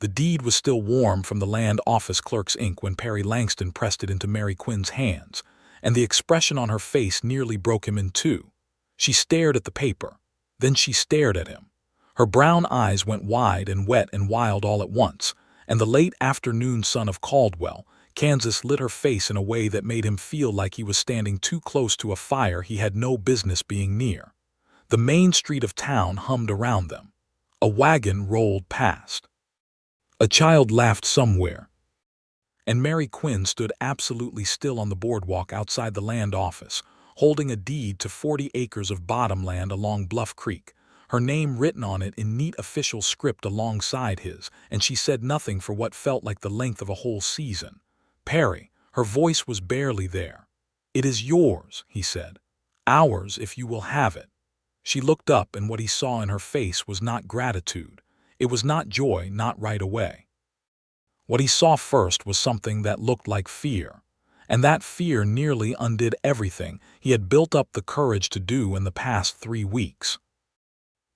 The deed was still warm from the land office clerk's ink when Perry Langston pressed it into Mary Quinn's hands, and the expression on her face nearly broke him in two. She stared at the paper. Then she stared at him. Her brown eyes went wide and wet and wild all at once, and the late afternoon sun of Caldwell, Kansas lit her face in a way that made him feel like he was standing too close to a fire he had no business being near. The main street of town hummed around them. A wagon rolled past. A child laughed somewhere. And Mary Quinn stood absolutely still on the boardwalk outside the land office, holding a deed to 40 acres of bottomland along Bluff Creek, her name written on it in neat official script alongside his, and she said nothing for what felt like the length of a whole season. "Perry," her voice was barely there. "It is yours," he said. "Ours if you will have it." She looked up, and what he saw in her face was not gratitude. It was not joy, not right away. What he saw first was something that looked like fear, and that fear nearly undid everything he had built up the courage to do in the past 3 weeks.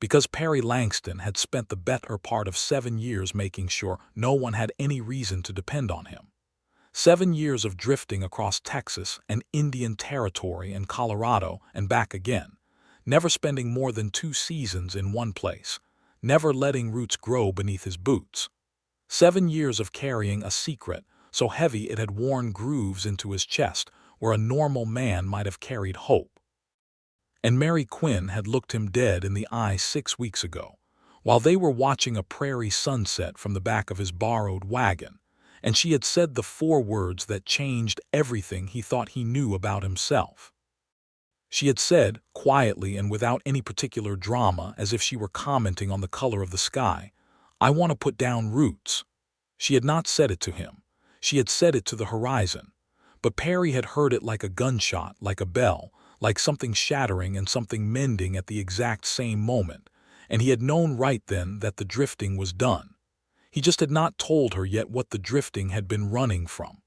Because Perry Langston had spent the better part of 7 years making sure no one had any reason to depend on him. 7 years of drifting across Texas and Indian Territory and Colorado and back again, never spending more than 2 seasons in one place, never letting roots grow beneath his boots. 7 years of carrying a secret so heavy it had worn grooves into his chest where a normal man might have carried hope. And Mary Quinn had looked him dead in the eye 6 weeks ago, while they were watching a prairie sunset from the back of his borrowed wagon, and she had said the 4 words that changed everything he thought he knew about himself. She had said, quietly and without any particular drama, as if she were commenting on the color of the sky, "I want to put down roots." She had not said it to him. She had said it to the horizon. But Perry had heard it like a gunshot, like a bell, like something shattering and something mending at the exact same moment, and he had known right then that the drifting was done. He just had not told her yet what the drifting had been running from.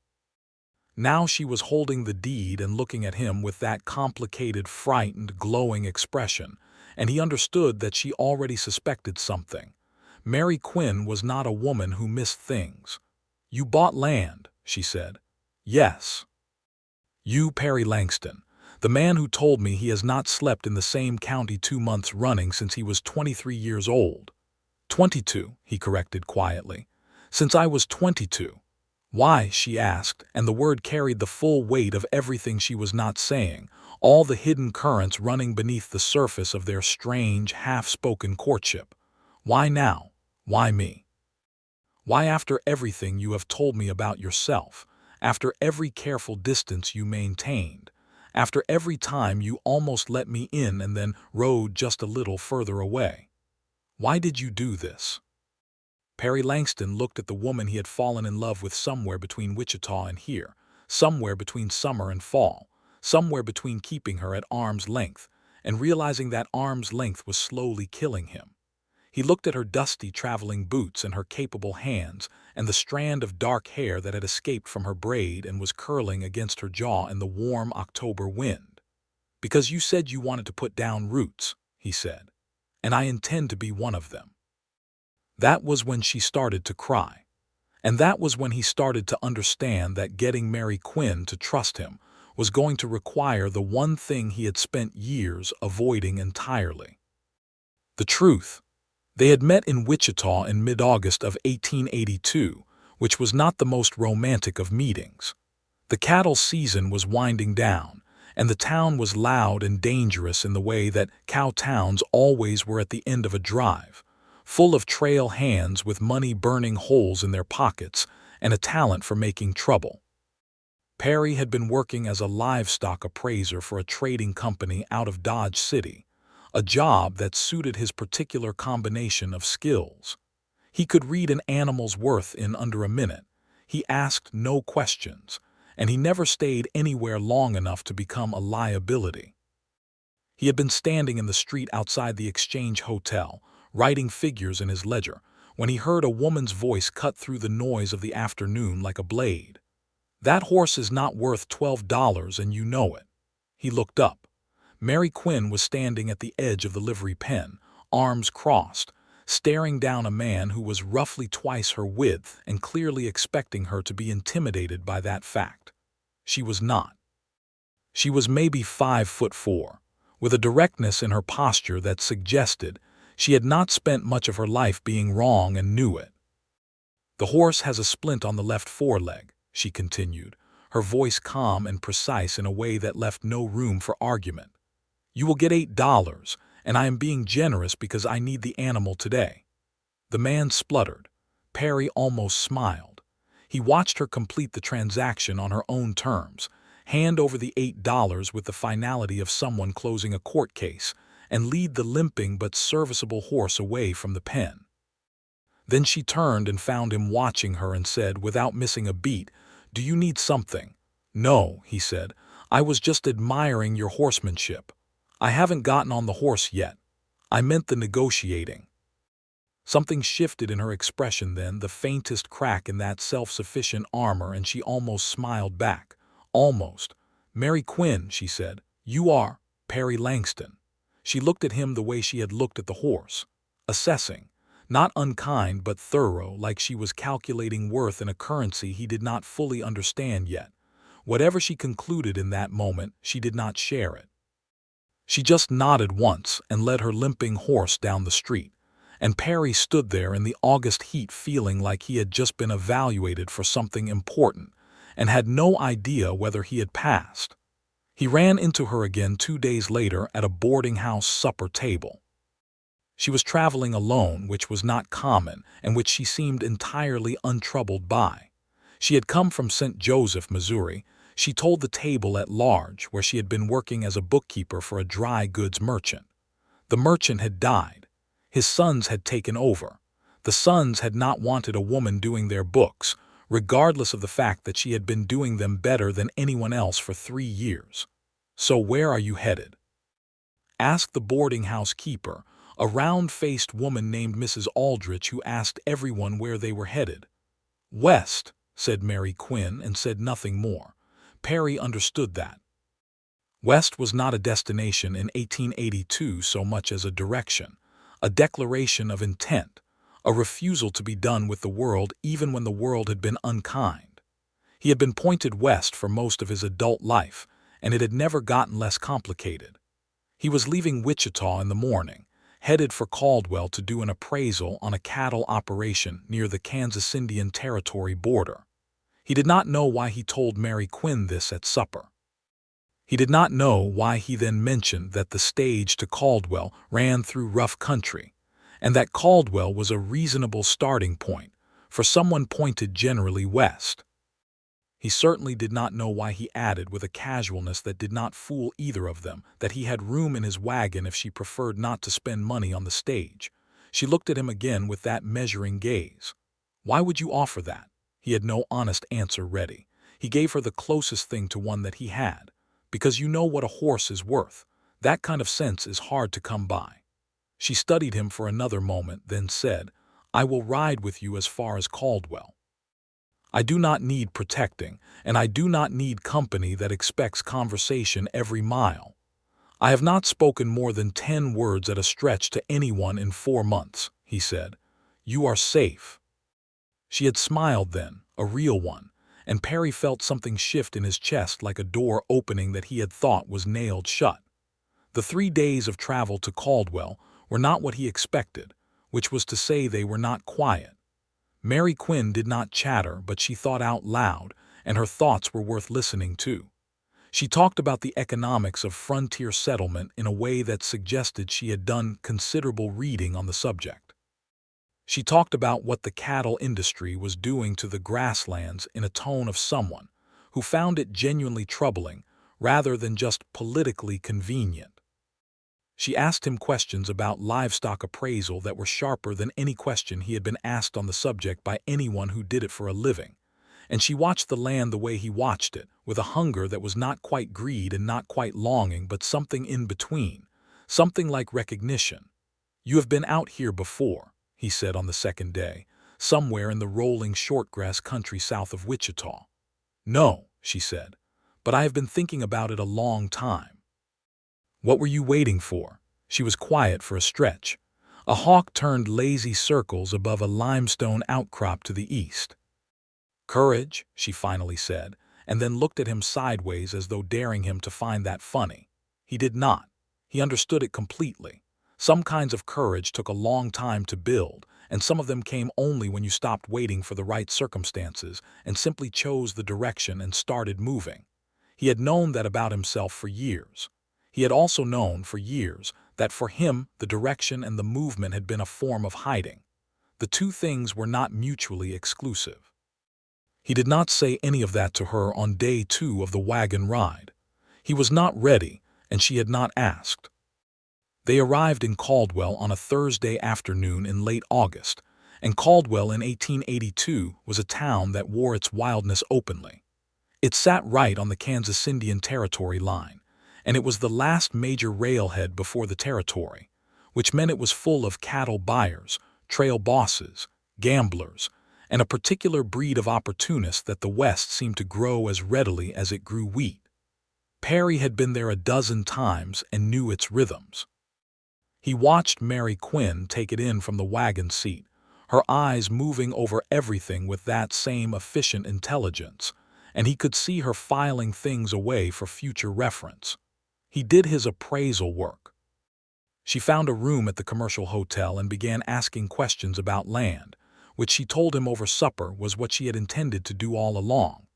Now she was holding the deed and looking at him with that complicated, frightened, glowing expression, and he understood that she already suspected something. Mary Quinn was not a woman who missed things. "You bought land," she said. "Yes." "You, Perry Langston, the man who told me he has not slept in the same county 2 months running since he was 23 years old." 22, he corrected quietly. "Since I was 22. "Why?" she asked, and the word carried the full weight of everything she was not saying, all the hidden currents running beneath the surface of their strange, half-spoken courtship. "Why now? Why me? Why, after everything you have told me about yourself, after every careful distance you maintained, after every time you almost let me in and then rode just a little further away? Why did you do this?" Perry Langston looked at the woman he had fallen in love with somewhere between Wichita and here, somewhere between summer and fall, somewhere between keeping her at arm's length and realizing that arm's length was slowly killing him. He looked at her dusty traveling boots and her capable hands and the strand of dark hair that had escaped from her braid and was curling against her jaw in the warm October wind. "Because you said you wanted to put down roots," he said, "and I intend to be one of them." That was when she started to cry. And that was when he started to understand that getting Mary Quinn to trust him was going to require the one thing he had spent years avoiding entirely. The truth. They had met in Wichita in mid-August of 1882, which was not the most romantic of meetings. The cattle season was winding down, and the town was loud and dangerous in the way that cow towns always were at the end of a drive, full of trail hands with money burning holes in their pockets and a talent for making trouble. Perry had been working as a livestock appraiser for a trading company out of Dodge City, a job that suited his particular combination of skills. He could read an animal's worth in under a minute, he asked no questions, and he never stayed anywhere long enough to become a liability. He had been standing in the street outside the Exchange Hotel, writing figures in his ledger, when he heard a woman's voice cut through the noise of the afternoon like a blade. "That horse is not worth $12 and you know it." He looked up. Mary Quinn was standing at the edge of the livery pen, arms crossed, staring down a man who was roughly twice her width and clearly expecting her to be intimidated by that fact. She was not. She was maybe 5'4", with a directness in her posture that suggested she had not spent much of her life being wrong and knew it. "The horse has a splint on the left foreleg," she continued, her voice calm and precise in a way that left no room for argument. "You will get $8, and I am being generous because I need the animal today." The man spluttered. Perry almost smiled. He watched her complete the transaction on her own terms, hand over the $8 with the finality of someone closing a court case, and lead the limping but serviceable horse away from the pen. Then she turned and found him watching her and said, without missing a beat, "Do you need something?" "No," he said. "I was just admiring your horsemanship. I haven't gotten on the horse yet. I meant the negotiating." Something shifted in her expression then, the faintest crack in that self-sufficient armor, and she almost smiled back. "Almost. Mary Quinn," she said. "You are Perry Langston." She looked at him the way she had looked at the horse, assessing, not unkind but thorough, like she was calculating worth in a currency he did not fully understand yet. Whatever she concluded in that moment, she did not share it. She just nodded once and led her limping horse down the street, and Perry stood there in the August heat feeling like he had just been evaluated for something important and had no idea whether he had passed. He ran into her again 2 days later at a boarding house supper table. She was traveling alone, which was not common and which she seemed entirely untroubled by. She had come from St. Joseph, Missouri. She told the table at large, where she had been working as a bookkeeper for a dry goods merchant. The merchant had died. His sons had taken over. The sons had not wanted a woman doing their books, regardless of the fact that she had been doing them better than anyone else for 3 years. "So where are you headed?" asked the boarding house keeper, a round-faced woman named Mrs. Aldrich, who asked everyone where they were headed. "West," said Mary Quinn, and said nothing more. Perry understood that. West was not a destination in 1882 so much as a direction, a declaration of intent, a refusal to be done with the world even when the world had been unkind. He had been pointed west for most of his adult life, and it had never gotten less complicated. He was leaving Wichita in the morning, headed for Caldwell to do an appraisal on a cattle operation near the Kansas-Indian Territory border. He did not know why he told Mary Quinn this at supper. He did not know why he then mentioned that the stage to Caldwell ran through rough country, and that Caldwell was a reasonable starting point, for someone pointed generally west. He certainly did not know why he added with a casualness that did not fool either of them that he had room in his wagon if she preferred not to spend money on the stage. She looked at him again with that measuring gaze. "Why would you offer that?" He had no honest answer ready. He gave her the closest thing to one that he had. "Because you know what a horse is worth. That kind of sense is hard to come by." She studied him for another moment, then said, "I will ride with you as far as Caldwell. I do not need protecting, and I do not need company that expects conversation every mile. I have not spoken more than 10 words at a stretch to anyone in 4 months," he said. "You are safe." She had smiled then, a real one, and Perry felt something shift in his chest like a door opening that he had thought was nailed shut. The 3 days of travel to Caldwell were not what he expected, which was to say they were not quiet. Mary Quinn did not chatter, but she thought out loud, and her thoughts were worth listening to. She talked about the economics of frontier settlement in a way that suggested she had done considerable reading on the subject. She talked about what the cattle industry was doing to the grasslands in a tone of someone who found it genuinely troubling rather than just politically convenient. She asked him questions about livestock appraisal that were sharper than any question he had been asked on the subject by anyone who did it for a living, and she watched the land the way he watched it, with a hunger that was not quite greed and not quite longing, but something in between, something like recognition. "You have been out here before," he said on the second day, "somewhere in the rolling shortgrass country south of Wichita." "No," she said, "but I have been thinking about it a long time." "What were you waiting for?" She was quiet for a stretch. A hawk turned lazy circles above a limestone outcrop to the east. "Courage," she finally said, and then looked at him sideways as though daring him to find that funny. He did not. He understood it completely. Some kinds of courage took a long time to build, and some of them came only when you stopped waiting for the right circumstances and simply chose the direction and started moving. He had known that about himself for years. He had also known for years that for him the direction and the movement had been a form of hiding. The two things were not mutually exclusive. He did not say any of that to her on day 2 of the wagon ride. He was not ready, and she had not asked. They arrived in Caldwell on a Thursday afternoon in late August, and Caldwell in 1882 was a town that wore its wildness openly. It sat right on the Kansas-Indian Territory line, and it was the last major railhead before the territory, which meant it was full of cattle buyers, trail bosses, gamblers, and a particular breed of opportunists that the West seemed to grow as readily as it grew wheat. Perry had been there a dozen times and knew its rhythms. He watched Mary Quinn take it in from the wagon seat, her eyes moving over everything with that same efficient intelligence, and he could see her filing things away for future reference. He did his appraisal work. She found a room at the commercial hotel and began asking questions about land, which she told him over supper was what she had intended to do all along.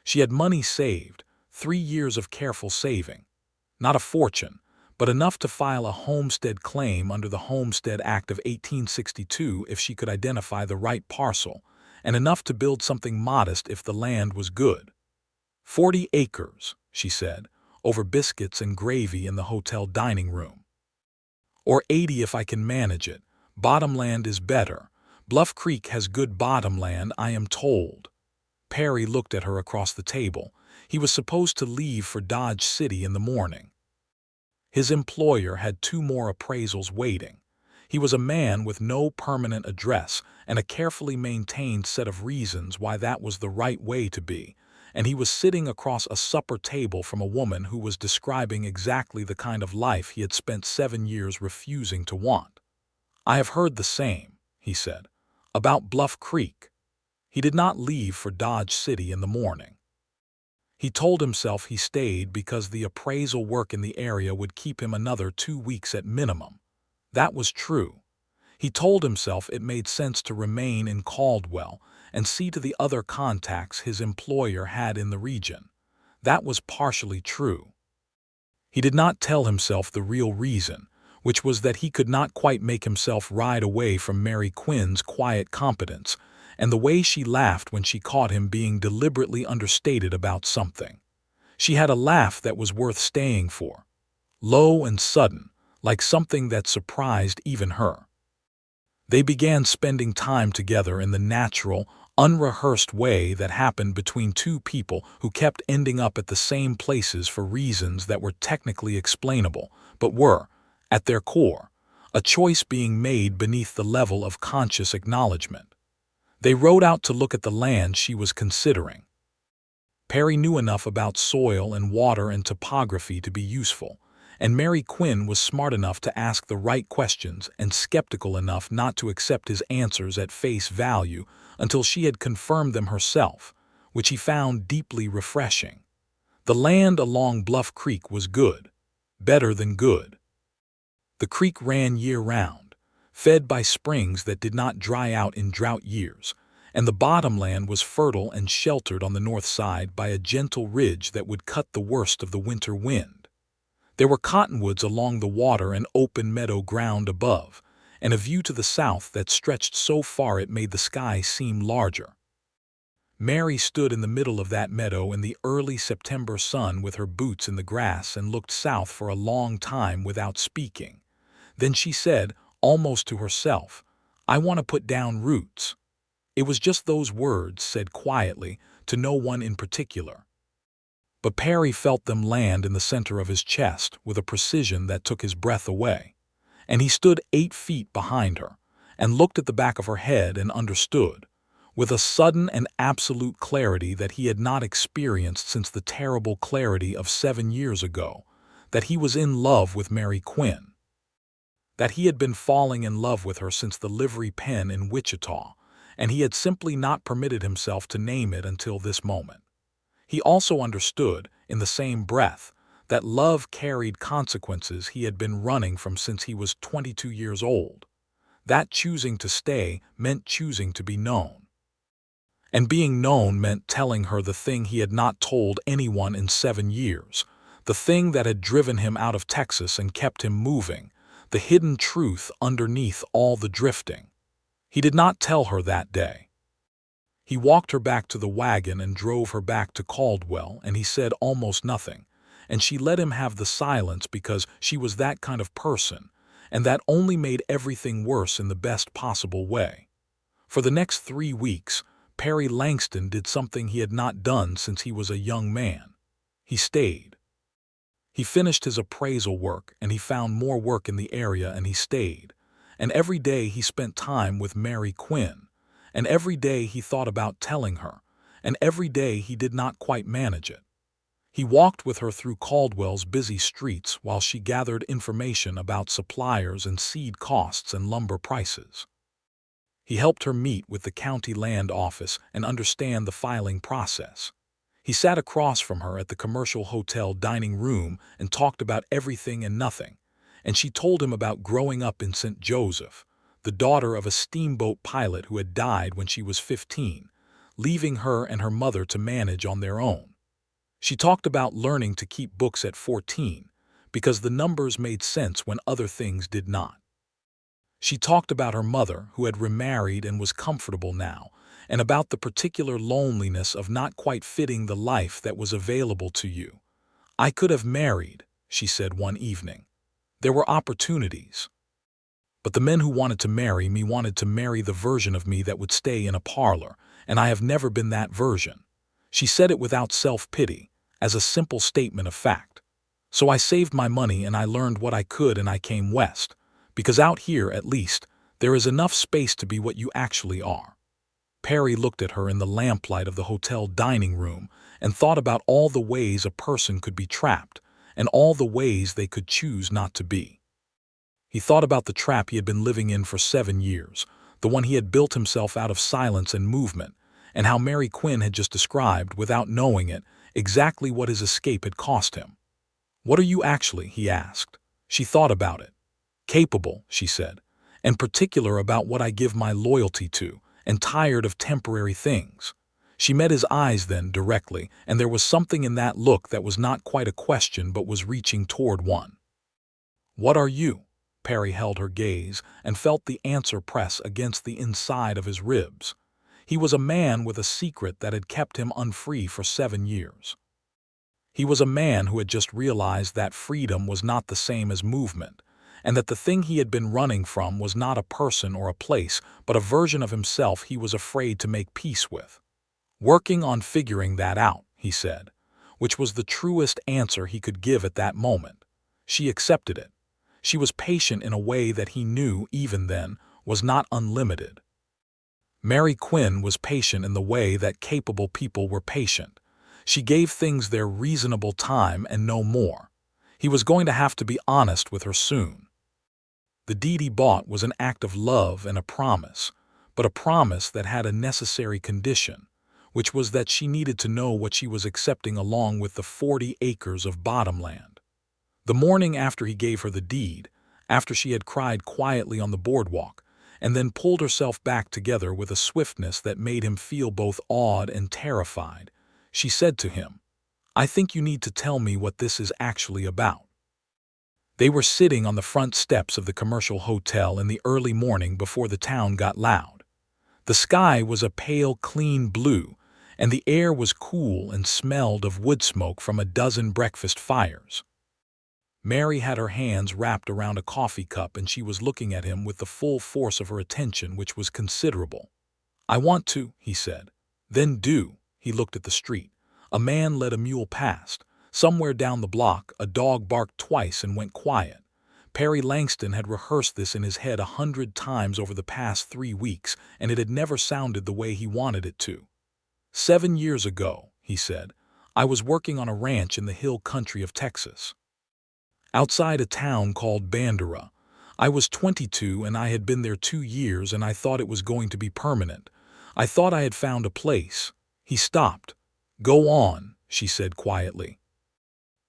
She had money saved, 3 years of careful saving. Not a fortune, but enough to file a homestead claim under the Homestead Act of 1862 if she could identify the right parcel, and enough to build something modest if the land was good. 40 acres, she said, over biscuits and gravy in the hotel dining room. Or 80 if I can manage it. Bottomland is better. Bluff Creek has good bottomland, I am told. Perry looked at her across the table. He was supposed to leave for Dodge City in the morning. His employer had 2 more appraisals waiting. He was a man with no permanent address and a carefully maintained set of reasons why that was the right way to be, and he was sitting across a supper table from a woman who was describing exactly the kind of life he had spent 7 years refusing to want. "I have heard the same," he said, "about Bluff Creek." He did not leave for Dodge City in the morning. He told himself he stayed because the appraisal work in the area would keep him another 2 weeks at minimum. That was true. He told himself it made sense to remain in Caldwell and see to the other contacts his employer had in the region. That was partially true. He did not tell himself the real reason, which was that he could not quite make himself ride away from Mary Quinn's quiet competence and the way she laughed when she caught him being deliberately understated about something. She had a laugh that was worth staying for, low and sudden, like something that surprised even her. They began spending time together in the natural, unrehearsed way that happened between 2 people who kept ending up at the same places for reasons that were technically explainable, but were, at their core, a choice being made beneath the level of conscious acknowledgement. They rode out to look at the land she was considering. Perry knew enough about soil and water and topography to be useful, and Mary Quinn was smart enough to ask the right questions and skeptical enough not to accept his answers at face value until she had confirmed them herself, which he found deeply refreshing. The land along Bluff Creek was good, better than good. The creek ran year-round, fed by springs that did not dry out in drought years, and the bottomland was fertile and sheltered on the north side by a gentle ridge that would cut the worst of the winter wind. There were cottonwoods along the water and open meadow ground above, and a view to the south that stretched so far it made the sky seem larger. Mary stood in the middle of that meadow in the early September sun with her boots in the grass and looked south for a long time without speaking. Then she said, almost to herself, "I want to put down roots." It was just those words, said quietly, to no one in particular. But Perry felt them land in the center of his chest with a precision that took his breath away, and he stood 8 feet behind her and looked at the back of her head and understood, with a sudden and absolute clarity that he had not experienced since the terrible clarity of 7 years ago, that he was in love with Mary Quinn. that he had been falling in love with her since the livery pen in Wichita, and he had simply not permitted himself to name it until this moment. He also understood, in the same breath, that love carried consequences he had been running from since he was 22 years old. That choosing to stay meant choosing to be known. And being known meant telling her the thing he had not told anyone in 7 years, the thing that had driven him out of Texas and kept him moving, the hidden truth underneath all the drifting. He did not tell her that day. He walked her back to the wagon and drove her back to Caldwell, and he said almost nothing, and she let him have the silence because she was that kind of person, and that only made everything worse in the best possible way. For the next 3 weeks, Perry Langston did something he had not done since he was a young man. He stayed. He finished his appraisal work, and he found more work in the area, and he stayed. And every day he spent time with Mary Quinn, and every day he thought about telling her, and every day he did not quite manage it. He walked with her through Caldwell's busy streets while she gathered information about suppliers and seed costs and lumber prices. He helped her meet with the county land office and understand the filing process. He sat across from her at the commercial hotel dining room and talked about everything and nothing, and she told him about growing up in St. Joseph, the daughter of a steamboat pilot who had died when she was 15, leaving her and her mother to manage on their own. She talked about learning to keep books at 14, because the numbers made sense when other things did not. She talked about her mother, who had remarried and was comfortable now, and about the particular loneliness of not quite fitting the life that was available to you. "I could have married," she said one evening. "There were opportunities. But the men who wanted to marry me wanted to marry the version of me that would stay in a parlor, and I have never been that version." She said it without self-pity, as a simple statement of fact. "So I saved my money and I learned what I could and I came west. Because out here, at least, there is enough space to be what you actually are." Perry looked at her in the lamplight of the hotel dining room and thought about all the ways a person could be trapped and all the ways they could choose not to be. He thought about the trap he had been living in for 7 years, the one he had built himself out of silence and movement, and how Mary Quinn had just described, without knowing it, exactly what his escape had cost him. "What are you actually?" he asked. She thought about it. "Capable," she said, "and particular about what I give my loyalty to, and tired of temporary things." She met his eyes then directly, and there was something in that look that was not quite a question but was reaching toward one. "What are you?" Perry held her gaze and felt the answer press against the inside of his ribs. He was a man with a secret that had kept him unfree for 7 years. He was a man who had just realized that freedom was not the same as movement, and that the thing he had been running from was not a person or a place, but a version of himself he was afraid to make peace with. "Working on figuring that out," he said, which was the truest answer he could give at that moment. She accepted it. She was patient in a way that he knew, even then, was not unlimited. Mary Quinn was patient in the way that capable people were patient. She gave things their reasonable time and no more. He was going to have to be honest with her soon. The deed he bought was an act of love and a promise, but a promise that had a necessary condition, which was that she needed to know what she was accepting along with the 40 acres of bottomland. The morning after he gave her the deed, after she had cried quietly on the boardwalk, and then pulled herself back together with a swiftness that made him feel both awed and terrified, she said to him, "I think you need to tell me what this is actually about." They were sitting on the front steps of the commercial hotel in the early morning before the town got loud. The sky was a pale, clean blue, and the air was cool and smelled of wood smoke from a dozen breakfast fires. Mary had her hands wrapped around a coffee cup and she was looking at him with the full force of her attention, which was considerable. "I want to," he said. "Then do." He looked at the street. A man led a mule past. Somewhere down the block, a dog barked twice and went quiet. Perry Langston had rehearsed this in his head 100 times over the past 3 weeks, and it had never sounded the way he wanted it to. "7 years ago," he said, "I was working on a ranch in the hill country of Texas. Outside a town called Bandera, I was 22 and I had been there 2 years and I thought it was going to be permanent. I thought I had found a place. He stopped. Go on, she said quietly.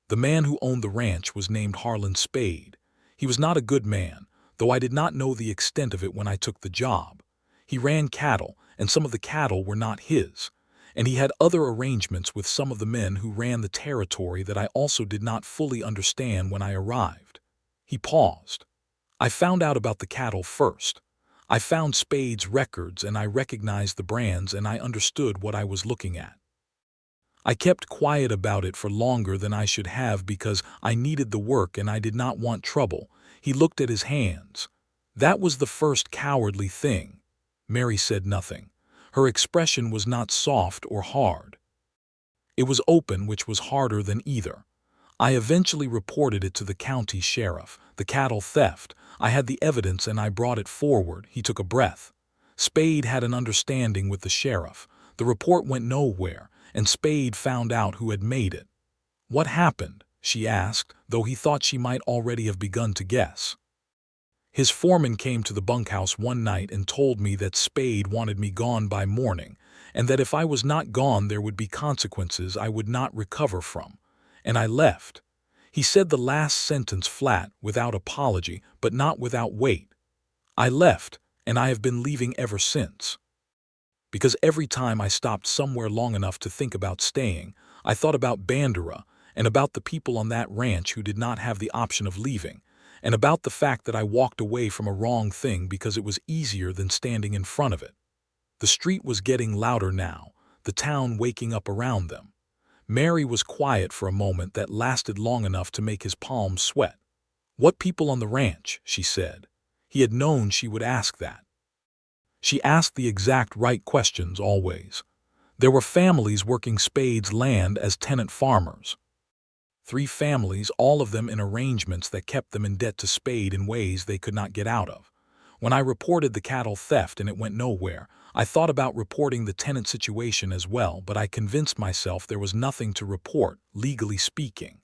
The man who owned the ranch was named Harlan Spade. He was not a good man, though I did not know the extent of it when I took the job. He ran cattle, and some of the cattle were not his, and he had other arrangements with some of the men who ran the territory that I also did not fully understand when I arrived. He paused. I found out about the cattle first. I found Spade's records and I recognized the brands and I understood what I was looking at. I kept quiet about it for longer than I should have because I needed the work and I did not want trouble. He looked at his hands. That was the first cowardly thing. Mary said nothing. Her expression was not soft or hard. It was open, which was harder than either. I eventually reported it to the county sheriff, the cattle theft. I had the evidence and I brought it forward. He took a breath. Spade had an understanding with the sheriff. The report went nowhere, and Spade found out who had made it. What happened? She asked, though he thought she might already have begun to guess. His foreman came to the bunkhouse one night and told me that Spade wanted me gone by morning, and that if I was not gone there would be consequences I would not recover from. And I left. He said the last sentence flat, without apology, but not without weight. I left, and I have been leaving ever since. Because every time I stopped somewhere long enough to think about staying, I thought about Bandera and about the people on that ranch who did not have the option of leaving, and about the fact that I walked away from a wrong thing because it was easier than standing in front of it. The street was getting louder now, the town waking up around them. Mary was quiet for a moment that lasted long enough to make his palms sweat. What people on the ranch? She said. He had known she would ask that. She asked the exact right questions always. There were families working Spade's land as tenant farmers. 3 families, all of them in arrangements that kept them in debt to Spade in ways they could not get out of. When I reported the cattle theft and it went nowhere, I thought about reporting the tenant situation as well, but I convinced myself there was nothing to report, legally speaking.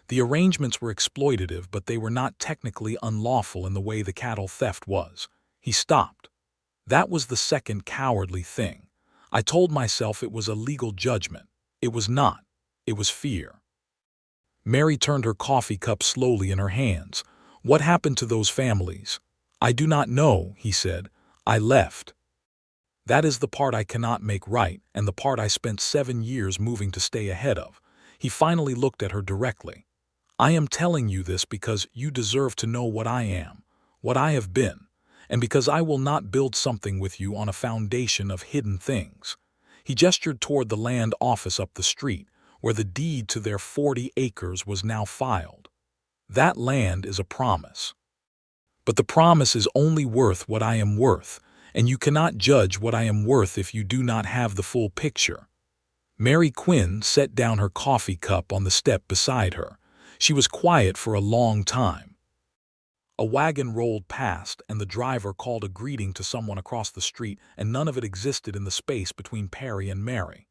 The arrangements were exploitative, but they were not technically unlawful in the way the cattle theft was. He stopped. That was the second cowardly thing. I told myself it was a legal judgment. It was not. It was fear. Mary turned her coffee cup slowly in her hands. What happened to those families? I do not know, he said. I left. That is the part I cannot make right, and the part I spent 7 years moving to stay ahead of. He finally looked at her directly. I am telling you this because you deserve to know what I am, what I have been, and because I will not build something with you on a foundation of hidden things. He gestured toward the land office up the street, where the deed to their 40 acres was now filed. That land is a promise. But the promise is only worth what I am worth, and you cannot judge what I am worth if you do not have the full picture. Mary Quinn set down her coffee cup on the step beside her. She was quiet for a long time. A wagon rolled past, and the driver called a greeting to someone across the street, and none of it existed in the space between Perry and Mary.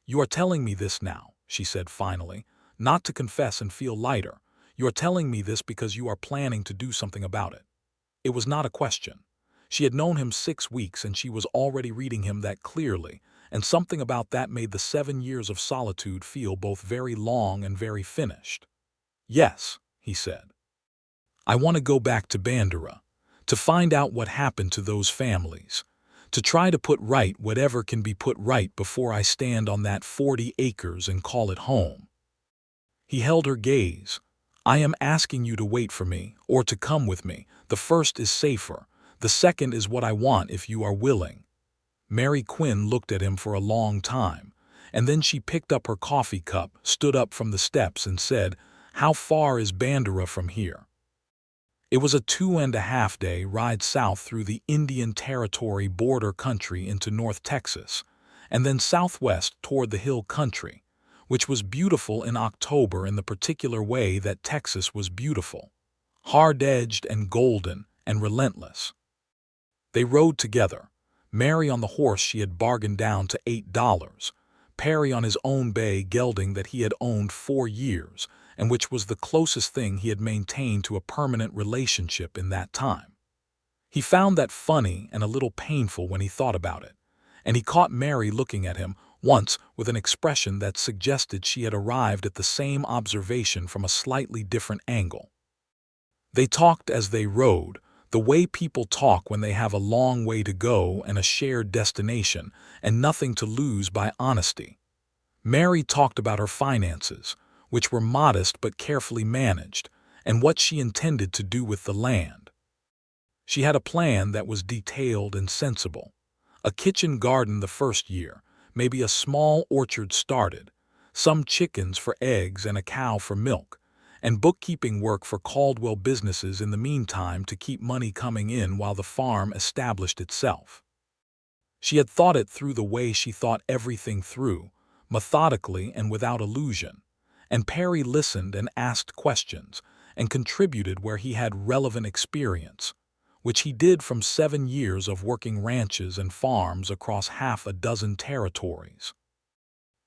You are telling me this now, she said finally, not to confess and feel lighter. You are telling me this because you are planning to do something about it. It was not a question. She had known him 6 weeks, and she was already reading him that clearly, and something about that made the 7 years of solitude feel both very long and very finished. Yes, he said. I want to go back to Bandera, to find out what happened to those families, to try to put right whatever can be put right before I stand on that 40 acres and call it home. He held her gaze. I am asking you to wait for me, or to come with me. The first is safer. The second is what I want if you are willing. Mary Quinn looked at him for a long time, and then she picked up her coffee cup, stood up from the steps, and said, How far is Bandera from here? It was a 2.5-day ride south through the Indian Territory border country into North Texas, and then southwest toward the hill country, which was beautiful in October in the particular way that Texas was beautiful, hard-edged and golden and relentless. They rode together, Mary on the horse she had bargained down to $8, Perry on his own bay gelding that he had owned 4 years, and which was the closest thing he had maintained to a permanent relationship in that time. He found that funny and a little painful when he thought about it, and he caught Mary looking at him once with an expression that suggested she had arrived at the same observation from a slightly different angle. They talked as they rode, the way people talk when they have a long way to go and a shared destination and nothing to lose by honesty. Mary talked about her finances, which were modest but carefully managed, and what she intended to do with the land. She had a plan that was detailed and sensible. A kitchen garden the first year, maybe a small orchard started, some chickens for eggs and a cow for milk, and bookkeeping work for Caldwell businesses in the meantime to keep money coming in while the farm established itself. She had thought it through the way she thought everything through, methodically and without illusion, and Perry listened and asked questions and contributed where he had relevant experience, which he did from 7 years of working ranches and farms across half a dozen territories.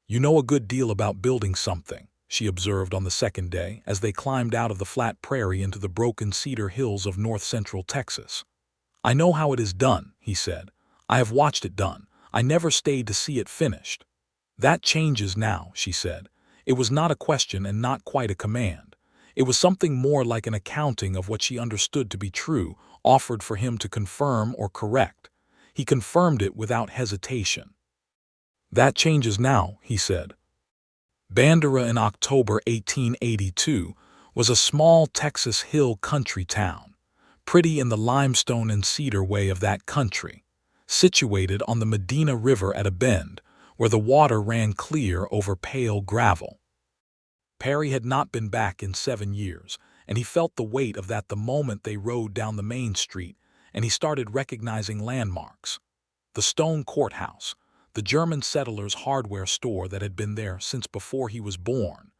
"You know a good deal about building something," she observed on the second day as they climbed out of the flat prairie into the broken cedar hills of north-central Texas. "I know how it is done," he said. "I have watched it done. I never stayed to see it finished." "That changes now," she said. It was not a question and not quite a command. It was something more like an accounting of what she understood to be true, offered for him to confirm or correct. He confirmed it without hesitation. "That changes now," he said. Bandera in October 1882 was a small Texas hill country town, pretty in the limestone and cedar way of that country, situated on the Medina River at a bend, where the water ran clear over pale gravel. Perry had not been back in 7 years, and he felt the weight of that the moment they rode down the main street, and he started recognizing landmarks. The stone courthouse, the German settlers' hardware store that had been there since before he was born,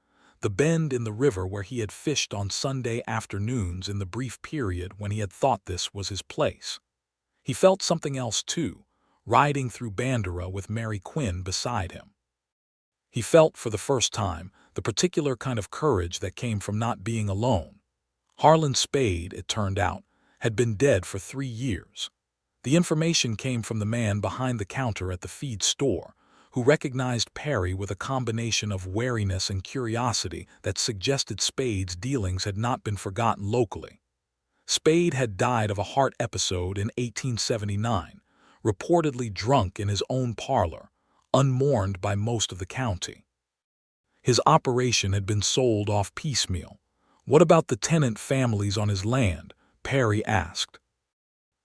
the bend in the river where he had fished on Sunday afternoons in the brief period when he had thought this was his place. He felt something else, too, riding through Bandera with Mary Quinn beside him. He felt, for the first time, the particular kind of courage that came from not being alone. Harlan Spade, it turned out, had been dead for 3 years. The information came from the man behind the counter at the feed store, who recognized Perry with a combination of wariness and curiosity that suggested Spade's dealings had not been forgotten locally. Spade had died of a heart episode in 1879, reportedly drunk in his own parlor, unmourned by most of the county. His operation had been sold off piecemeal. "What about the tenant families on his land?" Perry asked.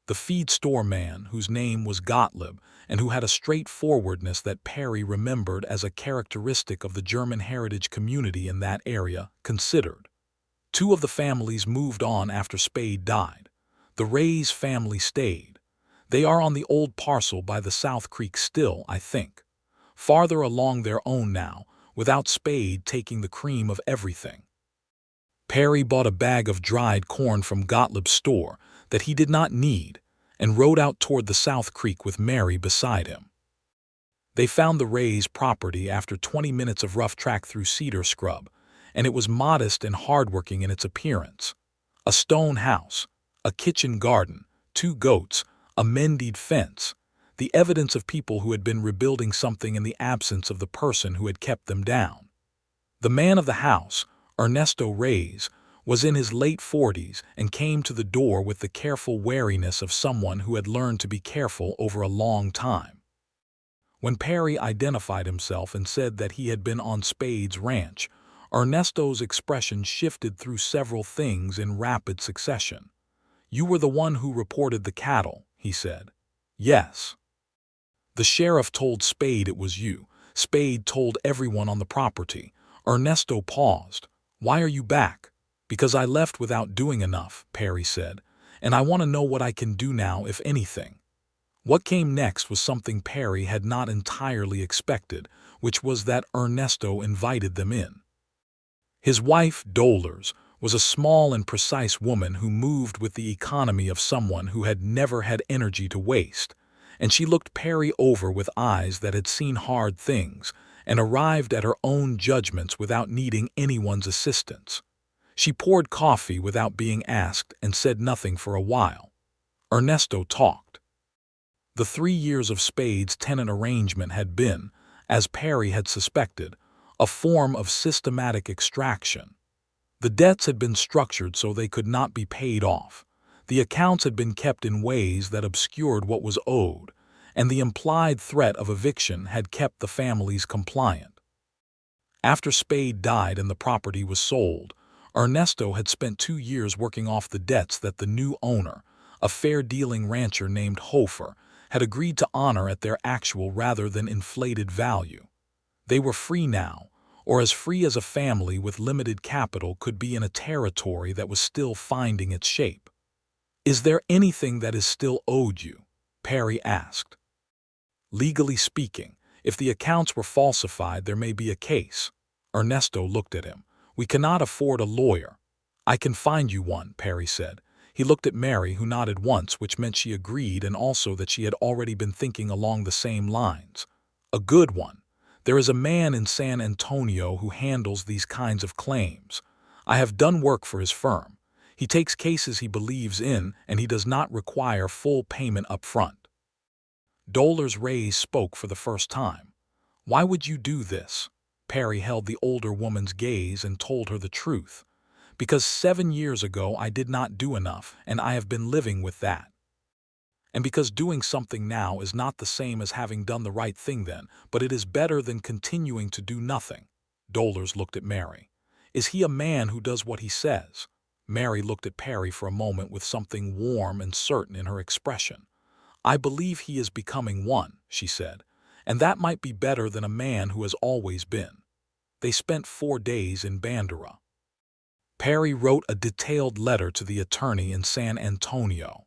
The feed store man, whose name was Gottlieb, and who had a straightforwardness that Perry remembered as a characteristic of the German heritage community in that area, considered. "2 of the families moved on after Spade died. The Ray's family stayed. They are on the old parcel by the South Creek still, I think. Farther along their own now, without Spade taking the cream of everything." Perry bought a bag of dried corn from Gottlieb's store that he did not need and rode out toward the South Creek with Mary beside him. They found the Ray's property after 20 minutes of rough track through cedar scrub, and it was modest and hardworking in its appearance. A stone house, a kitchen garden, 2 goats, a mended fence, the evidence of people who had been rebuilding something in the absence of the person who had kept them down. The man of the house, Ernesto Reyes, was in his late 40s and came to the door with the careful wariness of someone who had learned to be careful over a long time. When Perry identified himself and said that he had been on Spade's ranch, Ernesto's expression shifted through several things in rapid succession. "You were the one who reported the cattle," he said. "Yes." "The sheriff told Spade it was you. Spade told everyone on the property." Ernesto paused. "Why are you back?" "Because I left without doing enough," Perry said, "and I want to know what I can do now, if anything." What came next was something Perry had not entirely expected, which was that Ernesto invited them in. His wife, Dolores, was a small and precise woman who moved with the economy of someone who had never had energy to waste, and she looked Perry over with eyes that had seen hard things and arrived at her own judgments without needing anyone's assistance. She poured coffee without being asked and said nothing for a while. Ernesto talked. The 3 years of Spade's tenant arrangement had been, as Perry had suspected, a form of systematic extraction. The debts had been structured so they could not be paid off. The accounts had been kept in ways that obscured what was owed, and the implied threat of eviction had kept the families compliant. After Spade died and the property was sold, Ernesto had spent 2 years working off the debts that the new owner, a fair-dealing rancher named Hofer, had agreed to honor at their actual rather than inflated value. They were free now, or as free as a family with limited capital could be in a territory that was still finding its shape. "Is there anything that is still owed you?" Perry asked. "Legally speaking, if the accounts were falsified, there may be a case." Ernesto looked at him. "We cannot afford a lawyer." "I can find you one," Perry said. He looked at Mary, who nodded once, which meant she agreed and also that she had already been thinking along the same lines. "A good one. There is a man in San Antonio who handles these kinds of claims. I have done work for his firm. He takes cases he believes in, and he does not require full payment up front." Dolores Reyes spoke for the first time. "Why would you do this?" Perry held the older woman's gaze and told her the truth. "Because 7 years ago I did not do enough, and I have been living with that. And because doing something now is not the same as having done the right thing then, but it is better than continuing to do nothing." Dolores looked at Mary. "Is he a man who does what he says?" Mary looked at Perry for a moment with something warm and certain in her expression. "I believe he is becoming one," she said, "and that might be better than a man who has always been." They spent 4 days in Bandera. Perry wrote a detailed letter to the attorney in San Antonio,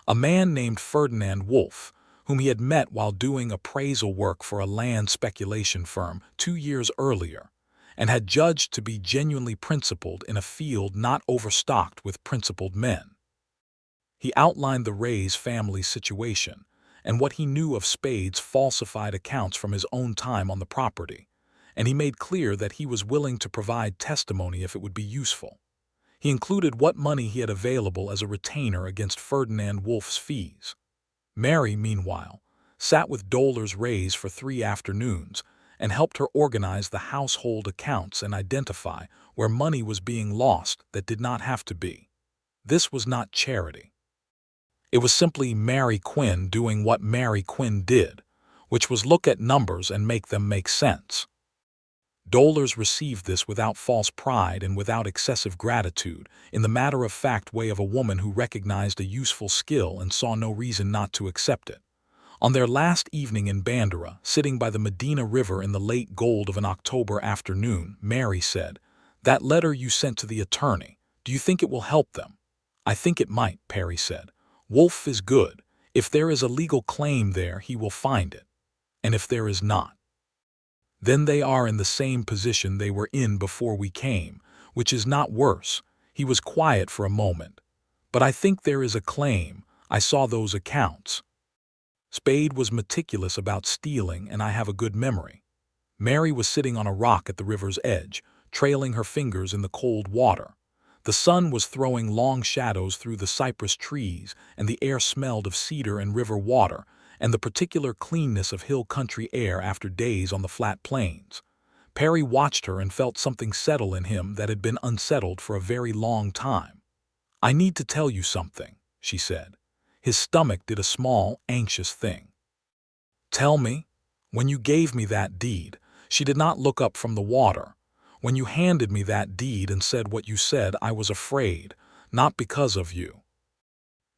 a man named Ferdinand Wolf, whom he had met while doing appraisal work for a land speculation firm 2 years earlier, and had judged to be genuinely principled in a field not overstocked with principled men. He outlined the Reyes family's situation and what he knew of Spade's falsified accounts from his own time on the property, and he made clear that he was willing to provide testimony if it would be useful. He included what money he had available as a retainer against Ferdinand Wolf's fees. Mary, meanwhile, sat with Dolores Reyes for 3 afternoons and helped her organize the household accounts and identify where money was being lost that did not have to be. This was not charity. It was simply Mary Quinn doing what Mary Quinn did, which was look at numbers and make them make sense. Dolores received this without false pride and without excessive gratitude, in the matter-of-fact way of a woman who recognized a useful skill and saw no reason not to accept it. On their last evening in Bandera, sitting by the Medina River in the late gold of an October afternoon, Mary said, "That letter you sent to the attorney, do you think it will help them?" "I think it might," Perry said. "Wolf is good. If there is a legal claim there, he will find it. And if there is not, then they are in the same position they were in before we came, which is not worse." He was quiet for a moment. "But I think there is a claim. I saw those accounts. Spade was meticulous about stealing, and I have a good memory." Mary was sitting on a rock at the river's edge, trailing her fingers in the cold water. The sun was throwing long shadows through the cypress trees, and the air smelled of cedar and river water, and the particular cleanness of hill country air after days on the flat plains. Perry watched her and felt something settle in him that had been unsettled for a very long time. "I need to tell you something," she said. His stomach did a small, anxious thing. "Tell me." "When you gave me that deed," she did not look up from the water. "When you handed me that deed and said what you said, I was afraid, not because of you.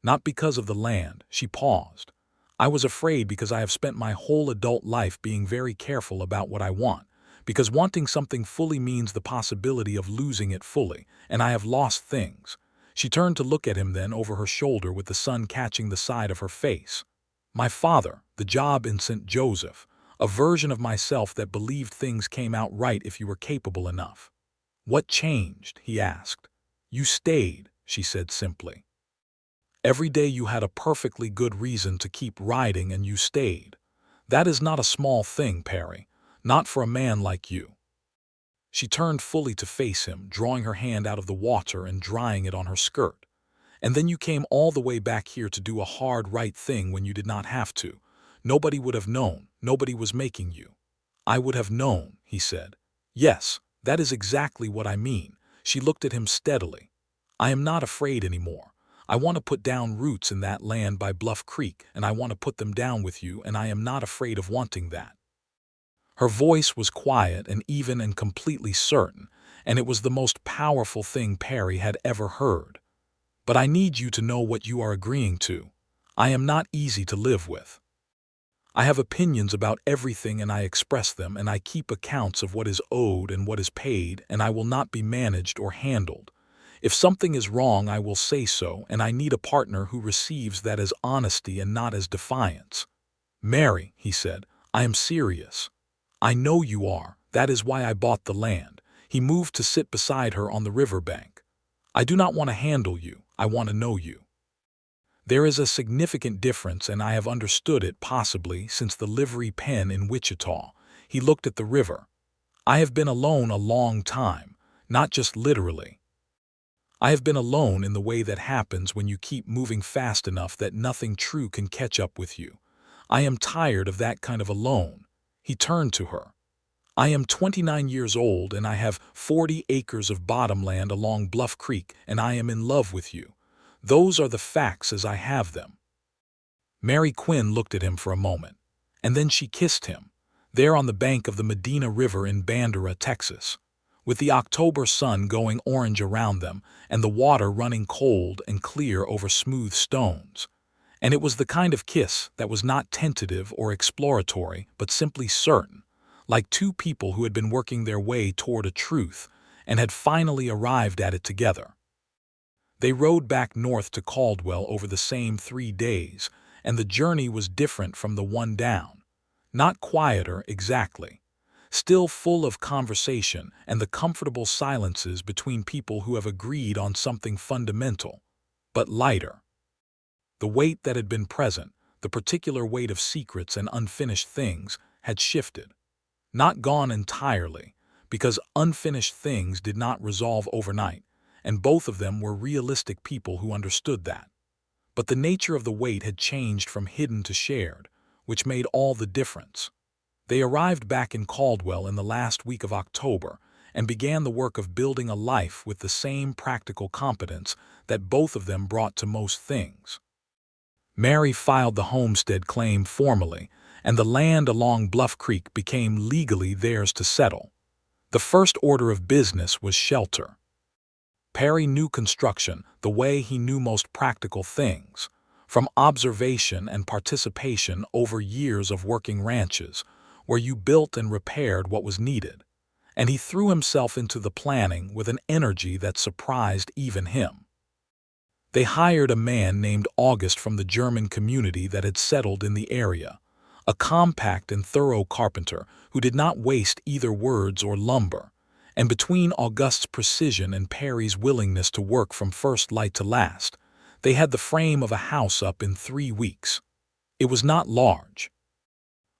Not because of the land." She paused. "I was afraid because I have spent my whole adult life being very careful about what I want, because wanting something fully means the possibility of losing it fully, and I have lost things." She turned to look at him then over her shoulder with the sun catching the side of her face. "My father, the job in St. Joseph, a version of myself that believed things came out right if you were capable enough." "What changed?" he asked. "You stayed," she said simply. "Every day you had a perfectly good reason to keep riding and you stayed. That is not a small thing, Perry. Not for a man like you." She turned fully to face him, drawing her hand out of the water and drying it on her skirt. "And then you came all the way back here to do a hard right thing when you did not have to. Nobody would have known. Nobody was making you." "I would have known," he said. "Yes, that is exactly what I mean." She looked at him steadily. "I am not afraid anymore. I want to put down roots in that land by Bluff Creek, and I want to put them down with you, and I am not afraid of wanting that." Her voice was quiet and even and completely certain, and it was the most powerful thing Perry had ever heard. "But I need you to know what you are agreeing to. I am not easy to live with. I have opinions about everything and I express them, and I keep accounts of what is owed and what is paid, and I will not be managed or handled. If something is wrong, I will say so, and I need a partner who receives that as honesty and not as defiance." "Mary," he said, "I am serious." "I know you are. That is why I bought the land." He moved to sit beside her on the riverbank. "I do not want to handle you. I want to know you. There is a significant difference, and I have understood it possibly since the livery pen in Wichita." He looked at the river. "I have been alone a long time, not just literally. I have been alone in the way that happens when you keep moving fast enough that nothing true can catch up with you. I am tired of that kind of alone." He turned to her. "I am 29 years old and I have 40 acres of bottomland along Bluff Creek, and I am in love with you. Those are the facts as I have them." Mary Quinn looked at him for a moment, and then she kissed him, there on the bank of the Medina River in Bandera, Texas, with the October sun going orange around them and the water running cold and clear over smooth stones. And it was the kind of kiss that was not tentative or exploratory, but simply certain, like two people who had been working their way toward a truth and had finally arrived at it together. They rode back north to Caldwell over the same 3 days, and the journey was different from the one down. Not quieter exactly, still full of conversation and the comfortable silences between people who have agreed on something fundamental, but lighter. The weight that had been present, the particular weight of secrets and unfinished things, had shifted. Not gone entirely, because unfinished things did not resolve overnight, and both of them were realistic people who understood that. But the nature of the weight had changed from hidden to shared, which made all the difference. They arrived back in Caldwell in the last week of October and began the work of building a life with the same practical competence that both of them brought to most things. Mary filed the homestead claim formally, and the land along Bluff Creek became legally theirs to settle. The first order of business was shelter. Perry knew construction the way he knew most practical things, from observation and participation over years of working ranches, where you built and repaired what was needed, and he threw himself into the planning with an energy that surprised even him. They hired a man named August from the German community that had settled in the area, a compact and thorough carpenter who did not waste either words or lumber, and between August's precision and Perry's willingness to work from first light to last, they had the frame of a house up in 3 weeks. It was not large.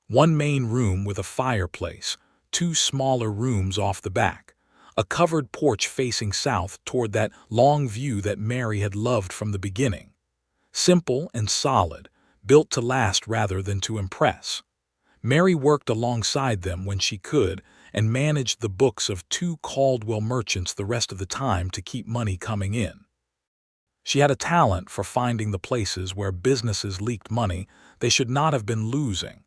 One main room with a fireplace, 2 smaller rooms off the back, a covered porch facing south toward that long view that Mary had loved from the beginning. Simple and solid, built to last rather than to impress. Mary worked alongside them when she could and managed the books of 2 Caldwell merchants the rest of the time to keep money coming in. She had a talent for finding the places where businesses leaked money they should not have been losing,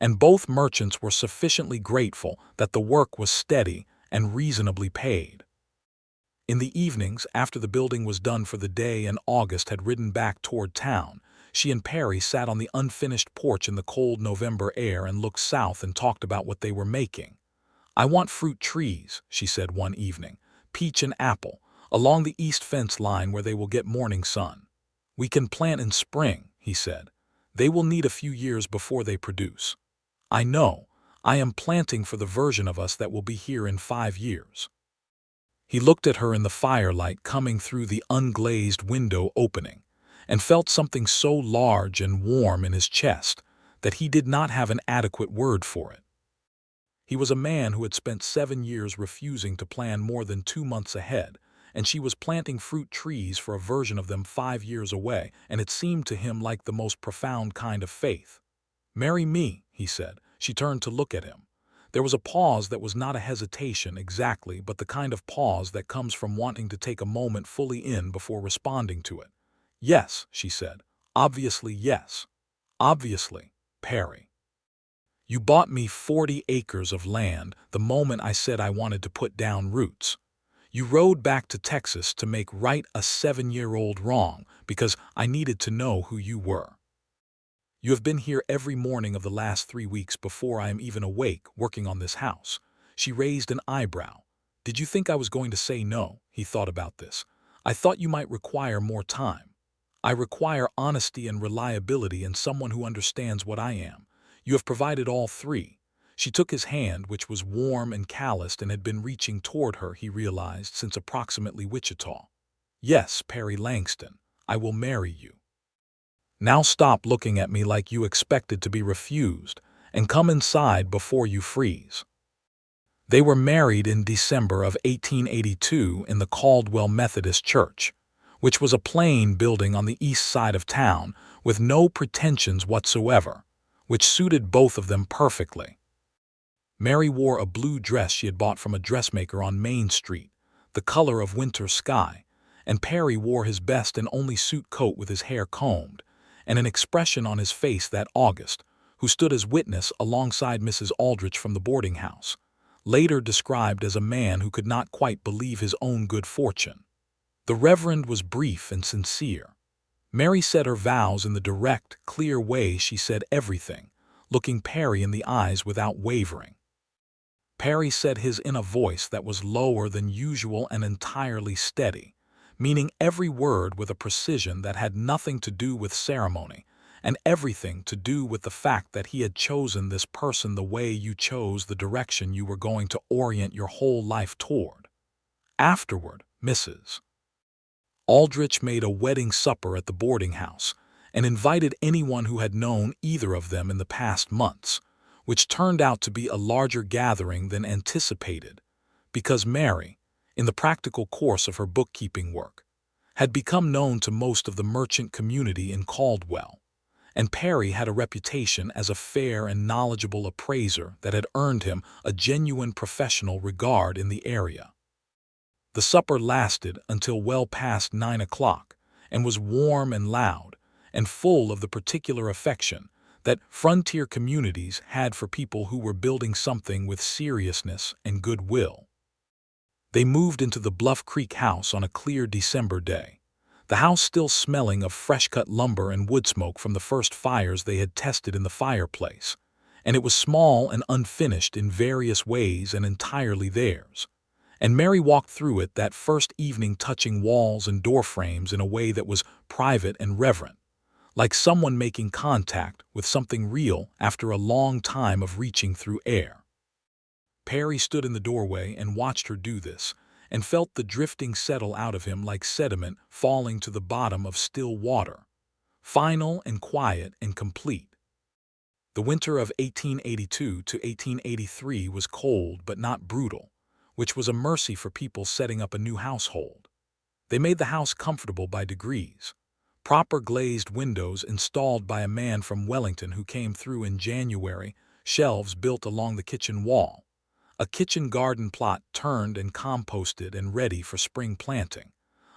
and both merchants were sufficiently grateful that the work was steady and reasonably paid. In the evenings, after the building was done for the day and August had ridden back toward town, she and Perry sat on the unfinished porch in the cold November air and looked south and talked about what they were making. "I want fruit trees," she said one evening, "peach and apple, along the east fence line where they will get morning sun." "We can plant in spring," he said. "They will need a few years before they produce." "I know. I am planting for the version of us that will be here in 5 years." He looked at her in the firelight coming through the unglazed window opening, and felt something so large and warm in his chest that he did not have an adequate word for it. He was a man who had spent 7 years refusing to plan more than 2 months ahead, and she was planting fruit trees for a version of them 5 years away, and it seemed to him like the most profound kind of faith. "Marry me," he said. She turned to look at him. There was a pause that was not a hesitation exactly, but the kind of pause that comes from wanting to take a moment fully in before responding to it. "Yes," she said. "Obviously, yes. Obviously, Perry. You bought me 40 acres of land the moment I said I wanted to put down roots. You rode back to Texas to make right a 7-year-old wrong because I needed to know who you were. You have been here every morning of the last 3 weeks before I am even awake working on this house." She raised an eyebrow. "Did you think I was going to say no?" He thought about this. "I thought you might require more time. I require honesty and reliability and someone who understands what I am. You have provided all three." She took his hand, which was warm and calloused and had been reaching toward her, he realized, since approximately Wichita. "Yes, Perry Langston, I will marry you. Now stop looking at me like you expected to be refused, and come inside before you freeze." They were married in December of 1882 in the Caldwell Methodist Church, which was a plain building on the east side of town with no pretensions whatsoever, which suited both of them perfectly. Mary wore a blue dress she had bought from a dressmaker on Main Street, the color of winter sky, and Perry wore his best and only suit coat with his hair combed, and an expression on his face that August, who stood as witness alongside Mrs. Aldrich from the boarding house, later described as a man who could not quite believe his own good fortune. The Reverend was brief and sincere. Mary said her vows in the direct, clear way she said everything, looking Perry in the eyes without wavering. Perry said his in a voice that was lower than usual and entirely steady, meaning every word with a precision that had nothing to do with ceremony, and everything to do with the fact that he had chosen this person the way you chose the direction you were going to orient your whole life toward. Afterward, Mrs. Aldrich made a wedding supper at the boarding house and invited anyone who had known either of them in the past months, which turned out to be a larger gathering than anticipated, because Mary, in the practical course of her bookkeeping work, had become known to most of the merchant community in Caldwell, and Perry had a reputation as a fair and knowledgeable appraiser that had earned him a genuine professional regard in the area. The supper lasted until well past 9 o'clock and was warm and loud and full of the particular affection that frontier communities had for people who were building something with seriousness and goodwill. They moved into the Bluff Creek house on a clear December day, the house still smelling of fresh-cut lumber and wood smoke from the first fires they had tested in the fireplace, and it was small and unfinished in various ways and entirely theirs. And Mary walked through it that first evening touching walls and door frames in a way that was private and reverent, like someone making contact with something real after a long time of reaching through air. Perry stood in the doorway and watched her do this, and felt the drifting settle out of him like sediment falling to the bottom of still water, final and quiet and complete. The winter of 1882 to 1883 was cold but not brutal, which was a mercy for people setting up a new household. They made the house comfortable by degrees. Proper glazed windows installed by a man from Wellington who came through in January, shelves built along the kitchen wall, a kitchen garden plot turned and composted and ready for spring planting,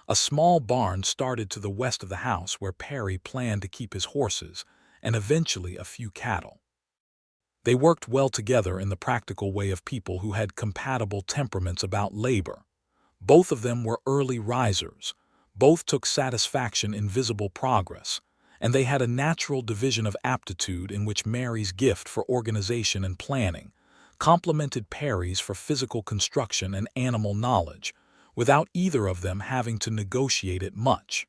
a small barn started to the west of the house where Perry planned to keep his horses, and eventually a few cattle. They worked well together in the practical way of people who had compatible temperaments about labor. Both of them were early risers. Both took satisfaction in visible progress, and they had a natural division of aptitude in which Mary's gift for organization and planning complemented Perry's for physical construction and animal knowledge, without either of them having to negotiate it much.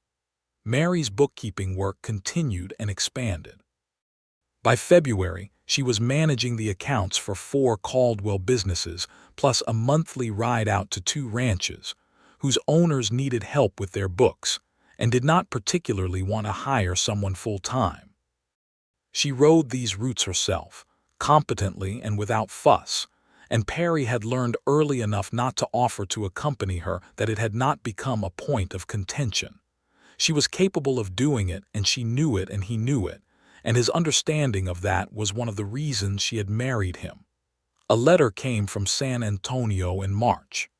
Mary's bookkeeping work continued and expanded. By February, she was managing the accounts for 4 Caldwell businesses, plus a monthly ride out to 2 ranches, whose owners needed help with their books and did not particularly want to hire someone full-time. She rode these routes herself, competently and without fuss, and Perry had learned early enough not to offer to accompany her that it had not become a point of contention. She was capable of doing it, and she knew it, and he knew it, and his understanding of that was one of the reasons she had married him. A letter came from San Antonio in March.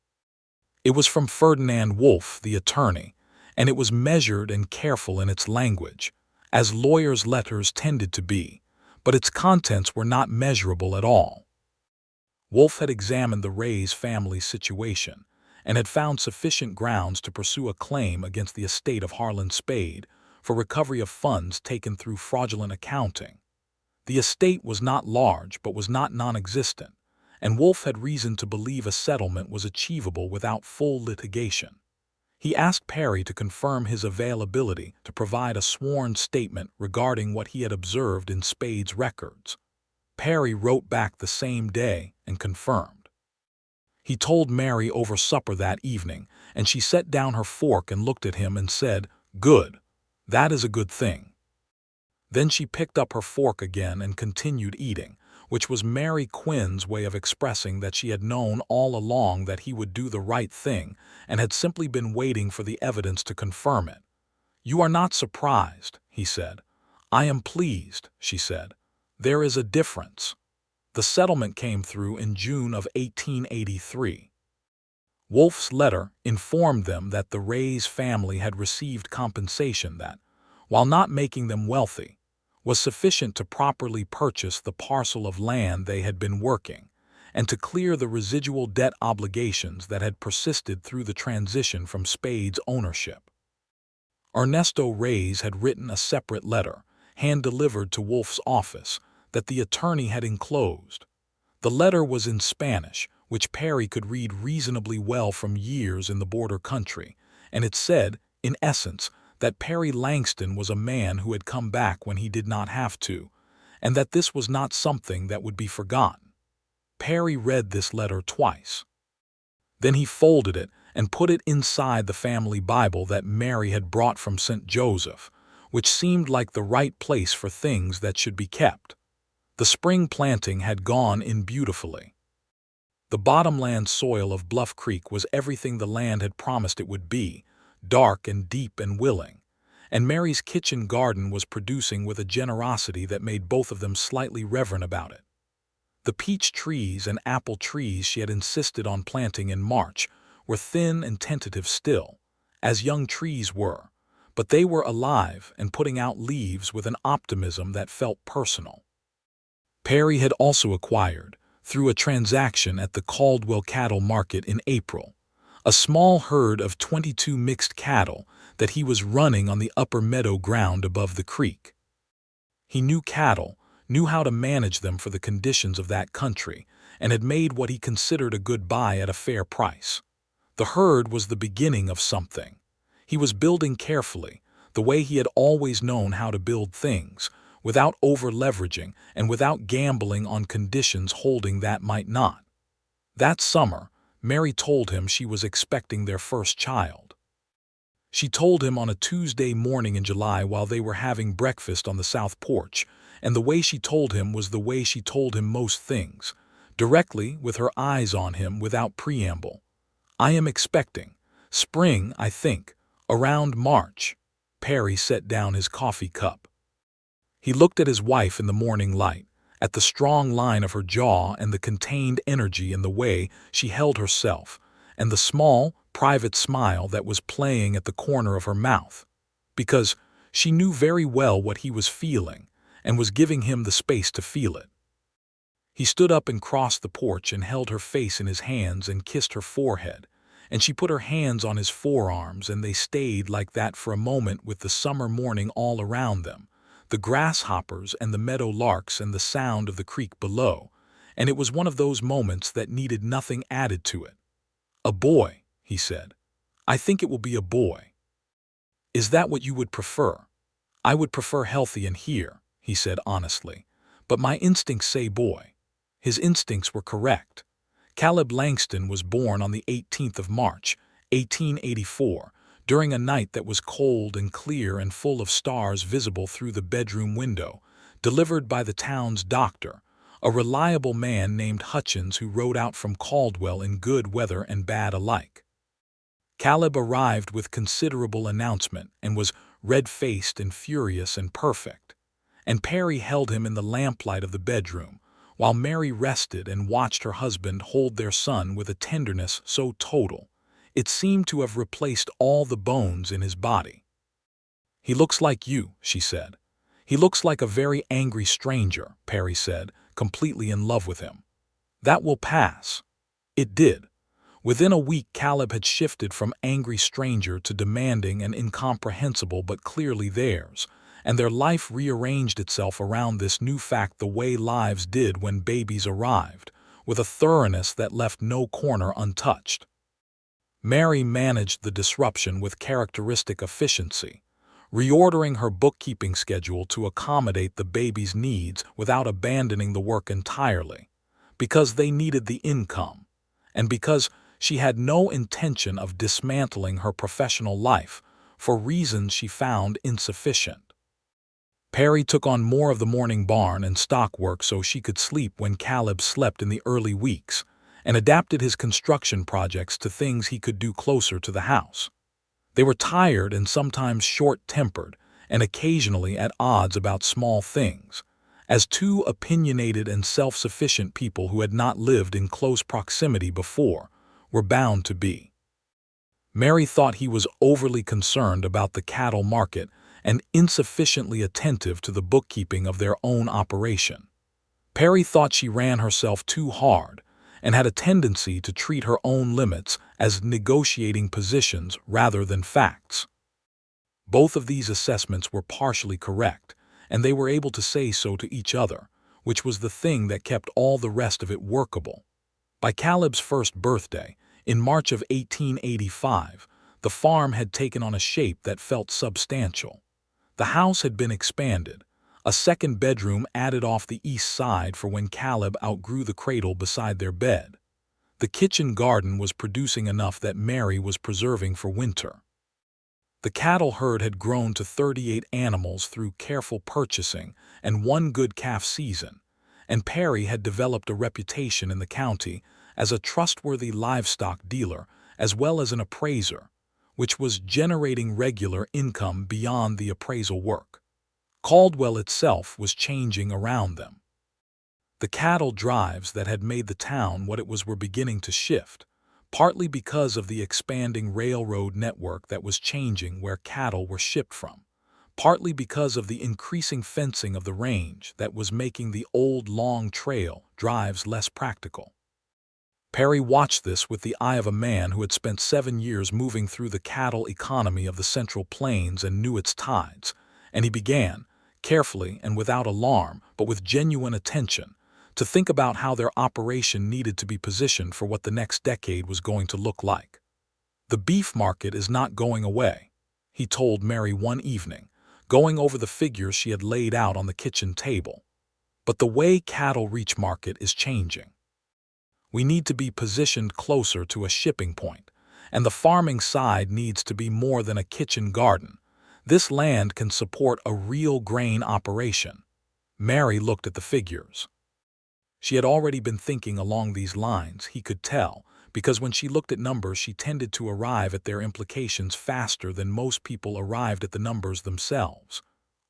It was from Ferdinand Wolfe, the attorney, and it was measured and careful in its language, as lawyers' letters tended to be, but its contents were not measurable at all. Wolfe had examined the Rays family situation and had found sufficient grounds to pursue a claim against the estate of Harlan Spade for recovery of funds taken through fraudulent accounting. The estate was not large but was not non-existent, and Wolfe had reason to believe a settlement was achievable without full litigation. He asked Perry to confirm his availability to provide a sworn statement regarding what he had observed in Spade's records. Perry wrote back the same day and confirmed. He told Mary over supper that evening, and she set down her fork and looked at him and said, "Good. That is a good thing." Then she picked up her fork again and continued eating, which was Mary Quinn's way of expressing that she had known all along that he would do the right thing and had simply been waiting for the evidence to confirm it. "You are not surprised," he said. "I am pleased," she said. "There is a difference." The settlement came through in June of 1883. Wolfe's letter informed them that the Rays family had received compensation that, while not making them wealthy, was sufficient to properly purchase the parcel of land they had been working, and to clear the residual debt obligations that had persisted through the transition from Spade's ownership. Ernesto Reyes had written a separate letter, hand-delivered to Wolfe's office, that the attorney had enclosed. The letter was in Spanish, which Perry could read reasonably well from years in the border country, and it said, in essence, that Perry Langston was a man who had come back when he did not have to, and that this was not something that would be forgotten. Perry read this letter twice. Then he folded it and put it inside the family Bible that Mary had brought from St. Joseph, which seemed like the right place for things that should be kept. The spring planting had gone in beautifully. The bottomland soil of Bluff Creek was everything the land had promised it would be, dark and deep and willing, and Mary's kitchen garden was producing with a generosity that made both of them slightly reverent about it. The peach trees and apple trees she had insisted on planting in March were thin and tentative still, as young trees were, but they were alive and putting out leaves with an optimism that felt personal. Perry had also acquired, through a transaction at the Caldwell Cattle Market in April, a small herd of 22 mixed cattle that he was running on the upper meadow ground above the creek. He knew cattle, knew how to manage them for the conditions of that country, and had made what he considered a good buy at a fair price. The herd was the beginning of something. He was building carefully, the way he had always known how to build things, without over-leveraging and without gambling on conditions holding that might not. That summer, Mary told him she was expecting their first child. She told him on a Tuesday morning in July while they were having breakfast on the south porch, and the way she told him was the way she told him most things, directly, with her eyes on him, without preamble. "I am expecting. Spring, I think. Around March." Perry set down his coffee cup. He looked at his wife in the morning light, at the strong line of her jaw and the contained energy in the way she held herself, and the small, private smile that was playing at the corner of her mouth, because she knew very well what he was feeling and was giving him the space to feel it. He stood up and crossed the porch and held her face in his hands and kissed her forehead, and she put her hands on his forearms, and they stayed like that for a moment with the summer morning all around them, the grasshoppers and the meadow larks and the sound of the creek below, and it was one of those moments that needed nothing added to it. "A boy," he said. "I think it will be a boy." "Is that what you would prefer?" "I would prefer healthy and here," he said honestly, "but my instincts say boy." His instincts were correct. Caleb Langston was born on the 18th of March, 1884, during a night that was cold and clear and full of stars visible through the bedroom window, delivered by the town's doctor, a reliable man named Hutchins who rode out from Caldwell in good weather and bad alike. Caleb arrived with considerable announcement and was red-faced and furious and perfect, and Perry held him in the lamplight of the bedroom, while Mary rested and watched her husband hold their son with a tenderness so total, it seemed to have replaced all the bones in his body. "He looks like you," she said. "He looks like a very angry stranger," Perry said, completely in love with him. "That will pass." It did. Within a week, Caleb had shifted from angry stranger to demanding and incomprehensible but clearly theirs, and their life rearranged itself around this new fact the way lives did when babies arrived, with a thoroughness that left no corner untouched. Mary managed the disruption with characteristic efficiency, reordering her bookkeeping schedule to accommodate the baby's needs without abandoning the work entirely, because they needed the income, and because she had no intention of dismantling her professional life for reasons she found insufficient. Perry took on more of the morning barn and stock work so she could sleep when Caleb slept in the early weeks, and adapted his construction projects to things he could do closer to the house. They were tired and sometimes short-tempered, and occasionally at odds about small things, as two opinionated and self-sufficient people who had not lived in close proximity before were bound to be. Mary thought he was overly concerned about the cattle market and insufficiently attentive to the bookkeeping of their own operation. Perry thought she ran herself too hard and had a tendency to treat her own limits as negotiating positions rather than facts. Both of these assessments were partially correct, and they were able to say so to each other, which was the thing that kept all the rest of it workable. By Caleb's first birthday, in March of 1885, the farm had taken on a shape that felt substantial. The house had been expanded, a second bedroom added off the east side for when Caleb outgrew the cradle beside their bed. The kitchen garden was producing enough that Mary was preserving for winter. The cattle herd had grown to 38 animals through careful purchasing and one good calf season, and Perry had developed a reputation in the county as a trustworthy livestock dealer as well as an appraiser, which was generating regular income beyond the appraisal work. Caldwell itself was changing around them. The cattle drives that had made the town what it was were beginning to shift, partly because of the expanding railroad network that was changing where cattle were shipped from, partly because of the increasing fencing of the range that was making the old long trail drives less practical. Perry watched this with the eye of a man who had spent 7 years moving through the cattle economy of the Central Plains and knew its tides, and he began, carefully and without alarm but with genuine attention, to think about how their operation needed to be positioned for what the next decade was going to look like. "The beef market is not going away," he told Mary one evening, going over the figures she had laid out on the kitchen table. "But the way cattle reach market is changing. We need to be positioned closer to a shipping point, and the farming side needs to be more than a kitchen garden. This land can support a real grain operation." Mary looked at the figures. She had already been thinking along these lines, he could tell, because when she looked at numbers she tended to arrive at their implications faster than most people arrived at the numbers themselves.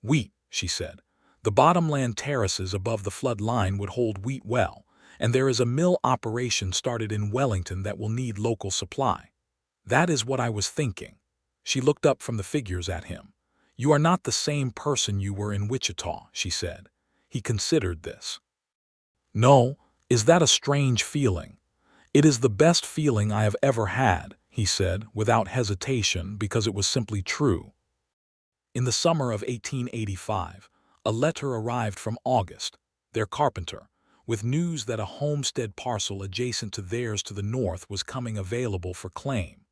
"Wheat," she said. "The bottomland terraces above the flood line would hold wheat well, and there is a mill operation started in Wellington that will need local supply." "That is what I was thinking." She looked up from the figures at him. "You are not the same person you were in Wichita," she said. He considered this. "No, is that a strange feeling?" "It is the best feeling I have ever had," he said, without hesitation, because it was simply true. In the summer of 1885, a letter arrived from August, their carpenter, with news that a homestead parcel adjacent to theirs to the north was coming available for claim.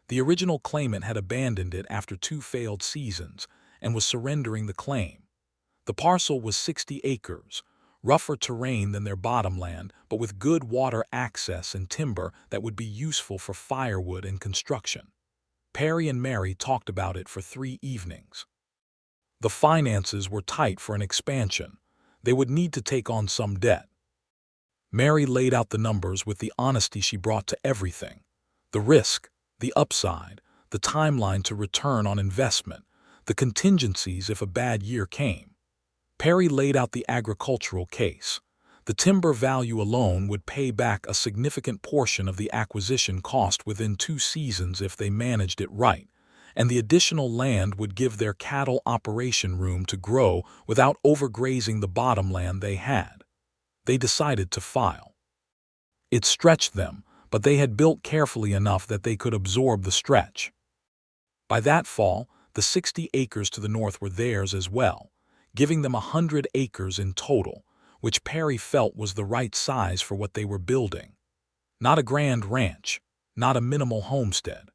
The original claimant had abandoned it after 2 failed seasons and was surrendering the claim. The parcel was 60 acres, rougher terrain than their bottomland, but with good water access and timber that would be useful for firewood and construction. Perry and Mary talked about it for 3 evenings. The finances were tight for an expansion. They would need to take on some debt. Mary laid out the numbers with the honesty she brought to everything. The risk, the upside, the timeline to return on investment, the contingencies if a bad year came. Perry laid out the agricultural case. The timber value alone would pay back a significant portion of the acquisition cost within 2 seasons if they managed it right, and the additional land would give their cattle operation room to grow without overgrazing the bottomland they had. They decided to file. It stretched them, but they had built carefully enough that they could absorb the stretch. By that fall, the 60 acres to the north were theirs as well, giving them 100 acres in total, which Perry felt was the right size for what they were building. Not a grand ranch, not a minimal homestead.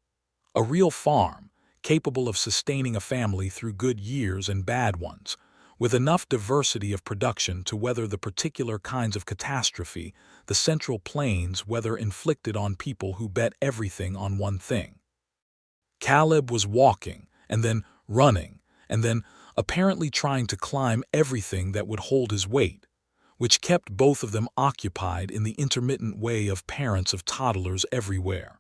A real farm, capable of sustaining a family through good years and bad ones, with enough diversity of production to weather the particular kinds of catastrophe the Central Plains weather inflicted on people who bet everything on one thing. Caleb was walking, and then running, and then apparently trying to climb everything that would hold his weight, which kept both of them occupied in the intermittent way of parents of toddlers everywhere.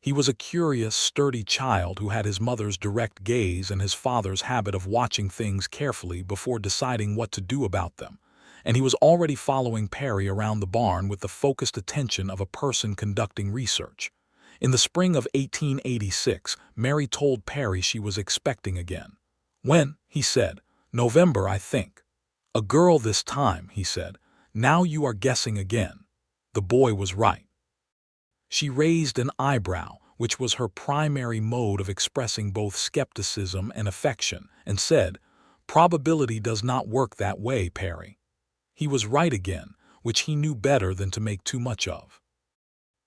He was a curious, sturdy child who had his mother's direct gaze and his father's habit of watching things carefully before deciding what to do about them, and he was already following Perry around the barn with the focused attention of a person conducting research. In the spring of 1886, Mary told Perry she was expecting again. "When?" he said. "November, I think." "A girl this time," he said. "Now you are guessing again." The boy was right. She raised an eyebrow, which was her primary mode of expressing both skepticism and affection, and said, "Probability does not work that way, Perry." He was right again, which he knew better than to make too much of.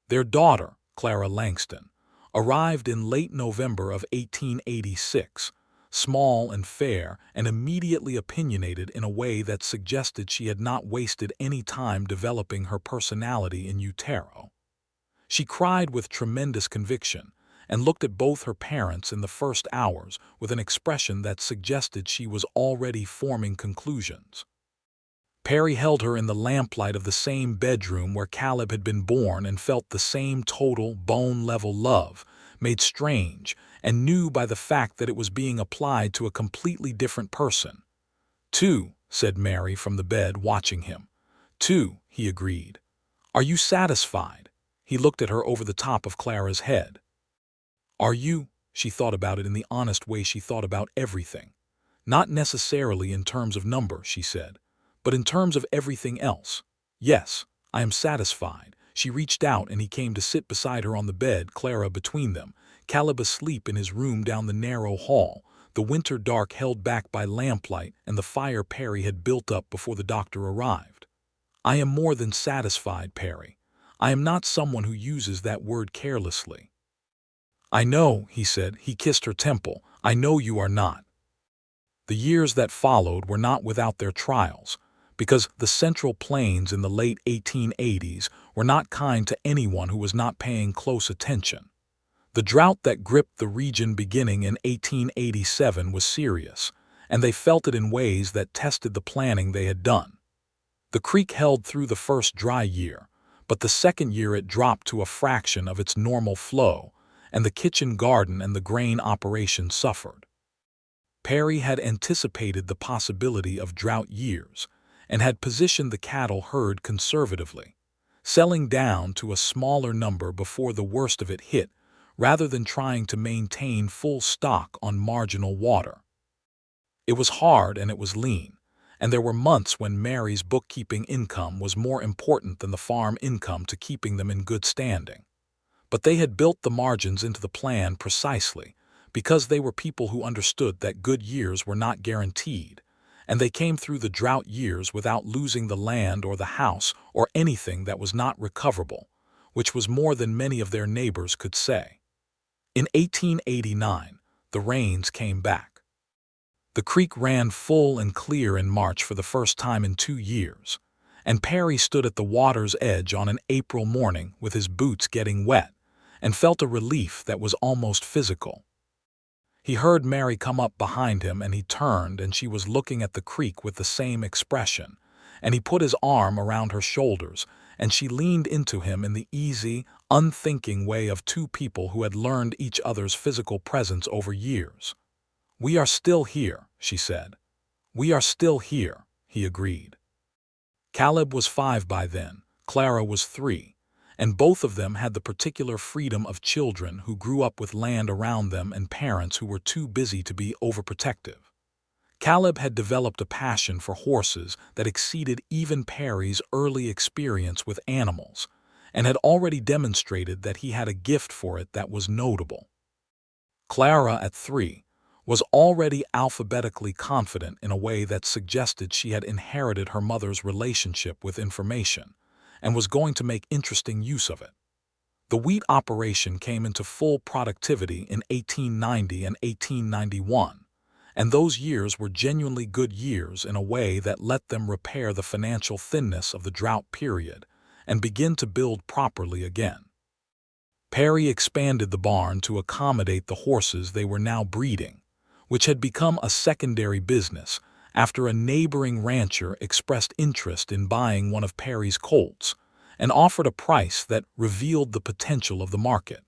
Their daughter, Clara Langston, arrived in late November of 1886, small and fair, and immediately opinionated in a way that suggested she had not wasted any time developing her personality in utero. She cried with tremendous conviction, and looked at both her parents in the first hours with an expression that suggested she was already forming conclusions. Perry held her in the lamplight of the same bedroom where Caleb had been born and felt the same total, bone-level love, made strange and new by the fact that it was being applied to a completely different person. "Two," said Mary from the bed, watching him. "Two," he agreed. "Are you satisfied?" He looked at her over the top of Clara's head. "Are you?" She thought about it in the honest way she thought about everything. "Not necessarily in terms of number," she said, "but in terms of everything else. Yes, I am satisfied." She reached out and he came to sit beside her on the bed, Clara between them, Caleb asleep in his room down the narrow hall, the winter dark held back by lamplight and the fire Perry had built up before the doctor arrived. "I am more than satisfied, Perry. I am not someone who uses that word carelessly." "I know," he said. He kissed her temple. "I know you are not." The years that followed were not without their trials, because the Central Plains in the late 1880s were not kind to anyone who was not paying close attention. The drought that gripped the region beginning in 1887 was serious, and they felt it in ways that tested the planning they had done. The creek held through the first dry year, but the second year it dropped to a fraction of its normal flow, and the kitchen garden and the grain operation suffered. Perry had anticipated the possibility of drought years, and had positioned the cattle herd conservatively, selling down to a smaller number before the worst of it hit, rather than trying to maintain full stock on marginal water. It was hard and it was lean, and there were months when Mary's bookkeeping income was more important than the farm income to keeping them in good standing. But they had built the margins into the plan precisely because they were people who understood that good years were not guaranteed, and they came through the drought years without losing the land or the house or anything that was not recoverable, which was more than many of their neighbors could say. In 1889, the rains came back. The creek ran full and clear in March for the first time in 2 years, and Perry stood at the water's edge on an April morning with his boots getting wet, and felt a relief that was almost physical. He heard Mary come up behind him, and he turned, and she was looking at the creek with the same expression, and he put his arm around her shoulders, and she leaned into him in the easy, unthinking way of two people who had learned each other's physical presence over years. "We are still here," she said. "We are still here," he agreed. Caleb was 5 by then, Clara was 3, and both of them had the particular freedom of children who grew up with land around them and parents who were too busy to be overprotective. Caleb had developed a passion for horses that exceeded even Perry's early experience with animals, and had already demonstrated that he had a gift for it that was notable. Clara, at 3, was already alphabetically confident in a way that suggested she had inherited her mother's relationship with information, and was going to make interesting use of it. The wheat operation came into full productivity in 1890 and 1891. And those years were genuinely good years in a way that let them repair the financial thinness of the drought period and begin to build properly again. Perry expanded the barn to accommodate the horses they were now breeding, which had become a secondary business after a neighboring rancher expressed interest in buying one of Perry's colts and offered a price that revealed the potential of the market.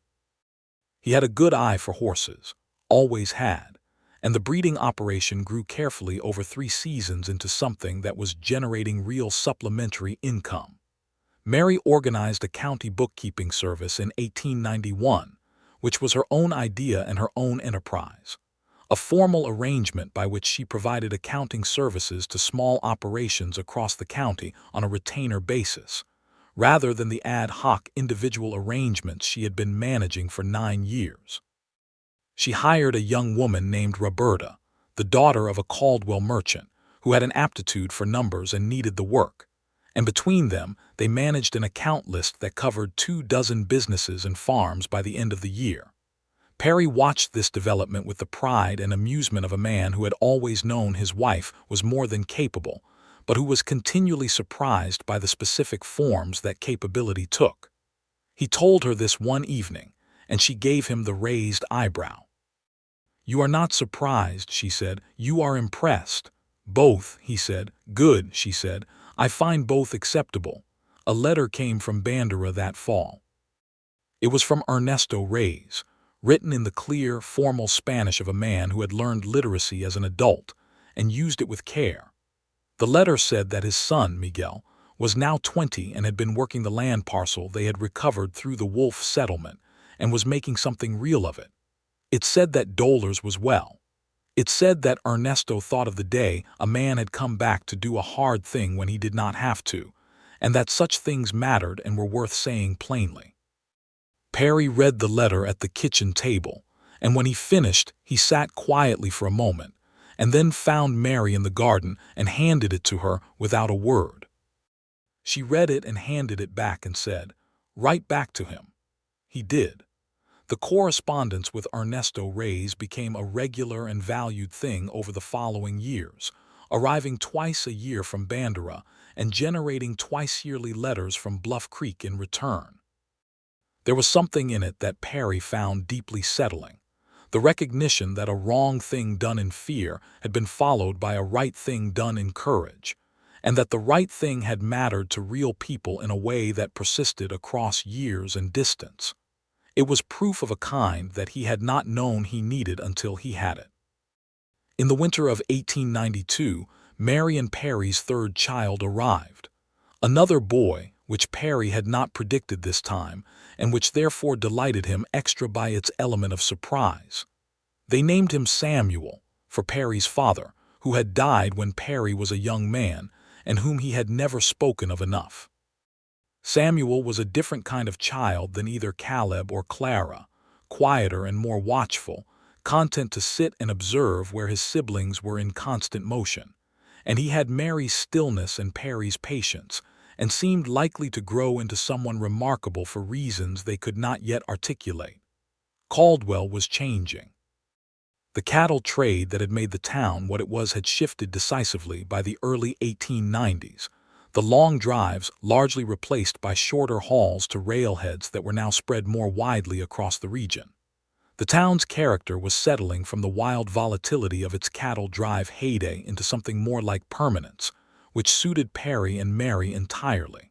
He had a good eye for horses, always had, and the breeding operation grew carefully over 3 seasons into something that was generating real supplementary income. Mary organized a county bookkeeping service in 1891, which was her own idea and her own enterprise, a formal arrangement by which she provided accounting services to small operations across the county on a retainer basis, rather than the ad hoc individual arrangements she had been managing for 9 years. She hired a young woman named Roberta, the daughter of a Caldwell merchant, who had an aptitude for numbers and needed the work, and between them they managed an account list that covered 24 businesses and farms by the end of the year. Perry watched this development with the pride and amusement of a man who had always known his wife was more than capable, but who was continually surprised by the specific forms that capability took. He told her this one evening, and she gave him the raised eyebrow. "You are not surprised," she said. "You are impressed." "Both," he said. "Good," she said. "I find both acceptable." A letter came from Bandera that fall. It was from Ernesto Reyes, written in the clear, formal Spanish of a man who had learned literacy as an adult and used it with care. The letter said that his son, Miguel, was now 20 and had been working the land parcel they had recovered through the Wolf settlement and was making something real of it. It said that Dolores was well. It said that Ernesto thought of the day a man had come back to do a hard thing when he did not have to, and that such things mattered and were worth saying plainly. Perry read the letter at the kitchen table, and when he finished, he sat quietly for a moment, and then found Mary in the garden and handed it to her without a word. She read it and handed it back and said, "Write back to him." He did. The correspondence with Ernesto Reyes became a regular and valued thing over the following years, arriving twice a year from Bandera and generating twice-yearly letters from Bluff Creek in return. There was something in it that Perry found deeply settling, the recognition that a wrong thing done in fear had been followed by a right thing done in courage, and that the right thing had mattered to real people in a way that persisted across years and distance. It was proof of a kind that he had not known he needed until he had it. In the winter of 1892, Mary and Perry's 3rd child arrived. Another boy, which Perry had not predicted this time, and which therefore delighted him extra by its element of surprise. They named him Samuel, for Perry's father, who had died when Perry was a young man, and whom he had never spoken of enough. Samuel was a different kind of child than either Caleb or Clara, quieter and more watchful, content to sit and observe where his siblings were in constant motion, and he had Mary's stillness and Perry's patience, and seemed likely to grow into someone remarkable for reasons they could not yet articulate. Caldwell was changing. The cattle trade that had made the town what it was had shifted decisively by the early 1890s, the long drives largely replaced by shorter hauls to railheads that were now spread more widely across the region. The town's character was settling from the wild volatility of its cattle drive heyday into something more like permanence, which suited Perry and Mary entirely.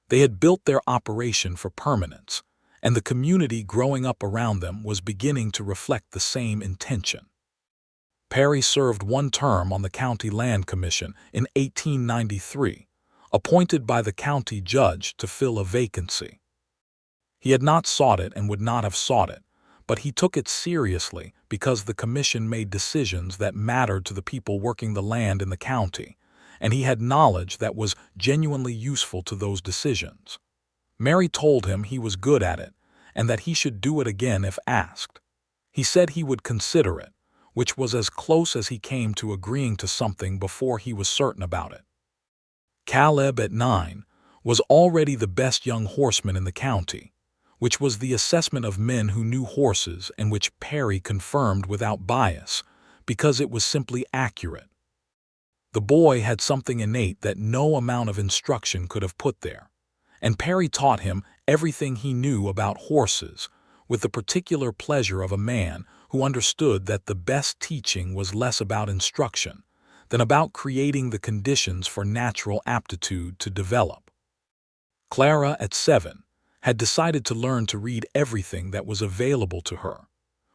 They had built their operation for permanence, and the community growing up around them was beginning to reflect the same intention. Perry served one term on the County Land Commission in 1893, appointed by the county judge to fill a vacancy. He had not sought it and would not have sought it, but he took it seriously because the commission made decisions that mattered to the people working the land in the county, and he had knowledge that was genuinely useful to those decisions. Mary told him he was good at it, and that he should do it again if asked. He said he would consider it, which was as close as he came to agreeing to something before he was certain about it. Caleb, at 9, was already the best young horseman in the county, which was the assessment of men who knew horses and which Perry confirmed without bias, because it was simply accurate. The boy had something innate that no amount of instruction could have put there, and Perry taught him everything he knew about horses, with the particular pleasure of a man who understood that the best teaching was less about instruction than about creating the conditions for natural aptitude to develop. Clara, at 7, had decided to learn to read everything that was available to her,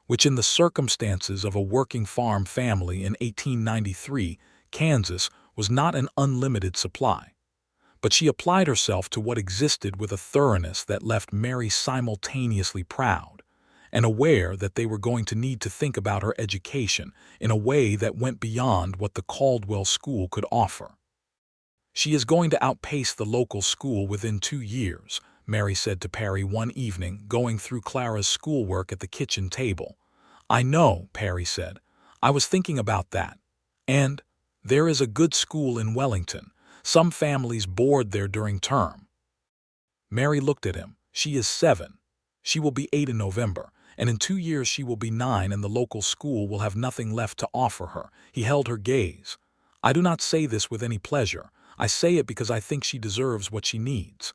which in the circumstances of a working farm family in 1893, Kansas, was not an unlimited supply. But she applied herself to what existed with a thoroughness that left Mary simultaneously proud and aware that they were going to need to think about her education in a way that went beyond what the Caldwell School could offer. "She is going to outpace the local school within 2 years," Mary said to Perry one evening, going through Clara's schoolwork at the kitchen table. "I know," Perry said. "I was thinking about that. And there is a good school in Wellington. Some families board there during term." Mary looked at him. "She is 7. She will be 8 in November, and in 2 years she will be 9, and the local school will have nothing left to offer her." He held her gaze. "I do not say this with any pleasure. I say it because I think she deserves what she needs."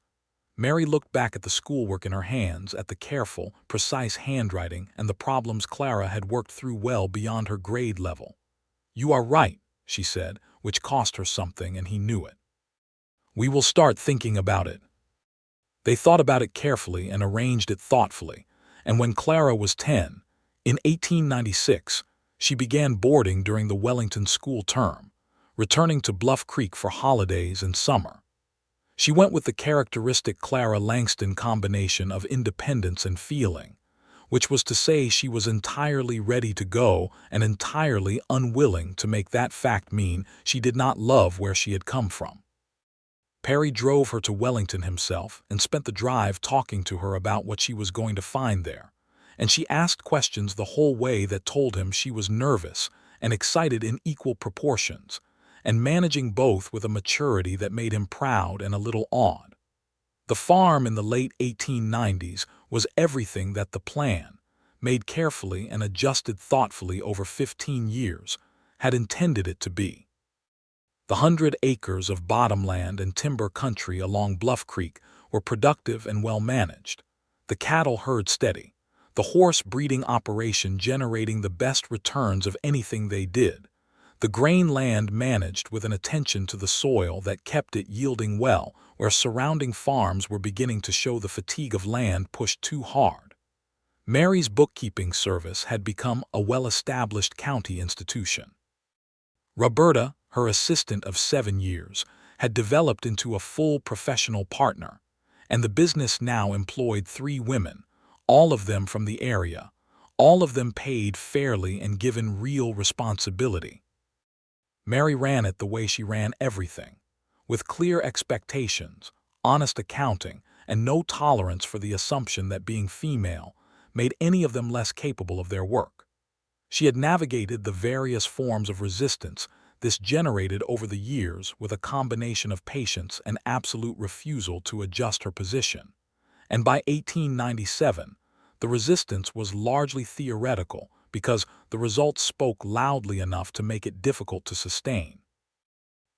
Mary looked back at the schoolwork in her hands, at the careful, precise handwriting and the problems Clara had worked through well beyond her grade level. "You are right," she said, which cost her something, and he knew it. "We will start thinking about it." They thought about it carefully and arranged it thoughtfully, and when Clara was 10, in 1896, she began boarding during the Wellington school term, returning to Bluff Creek for holidays and summer. She went with the characteristic Clara Langston combination of independence and feeling, which was to say she was entirely ready to go and entirely unwilling to make that fact mean she did not love where she had come from. Perry drove her to Wellington himself and spent the drive talking to her about what she was going to find there, and she asked questions the whole way that told him she was nervous and excited in equal proportions, and managing both with a maturity that made him proud and a little awed. The farm in the late 1890s was everything that the plan, made carefully and adjusted thoughtfully over 15 years, had intended it to be. The 100 acres of bottomland and timber country along Bluff Creek were productive and well managed, the cattle herd steady, the horse breeding operation generating the best returns of anything they did, the grain land managed with an attention to the soil that kept it yielding well where surrounding farms were beginning to show the fatigue of land pushed too hard. Mary's bookkeeping service had become a well-established county institution. Roberta, her assistant of 7 years, had developed into a full professional partner, and the business now employed 3 women, all of them from the area, all of them paid fairly and given real responsibility. Mary ran it the way she ran everything, with clear expectations, honest accounting, and no tolerance for the assumption that being female made any of them less capable of their work. She had navigated the various forms of resistance this generated over the years with a combination of patience and absolute refusal to adjust her position, and by 1897, the resistance was largely theoretical because the results spoke loudly enough to make it difficult to sustain.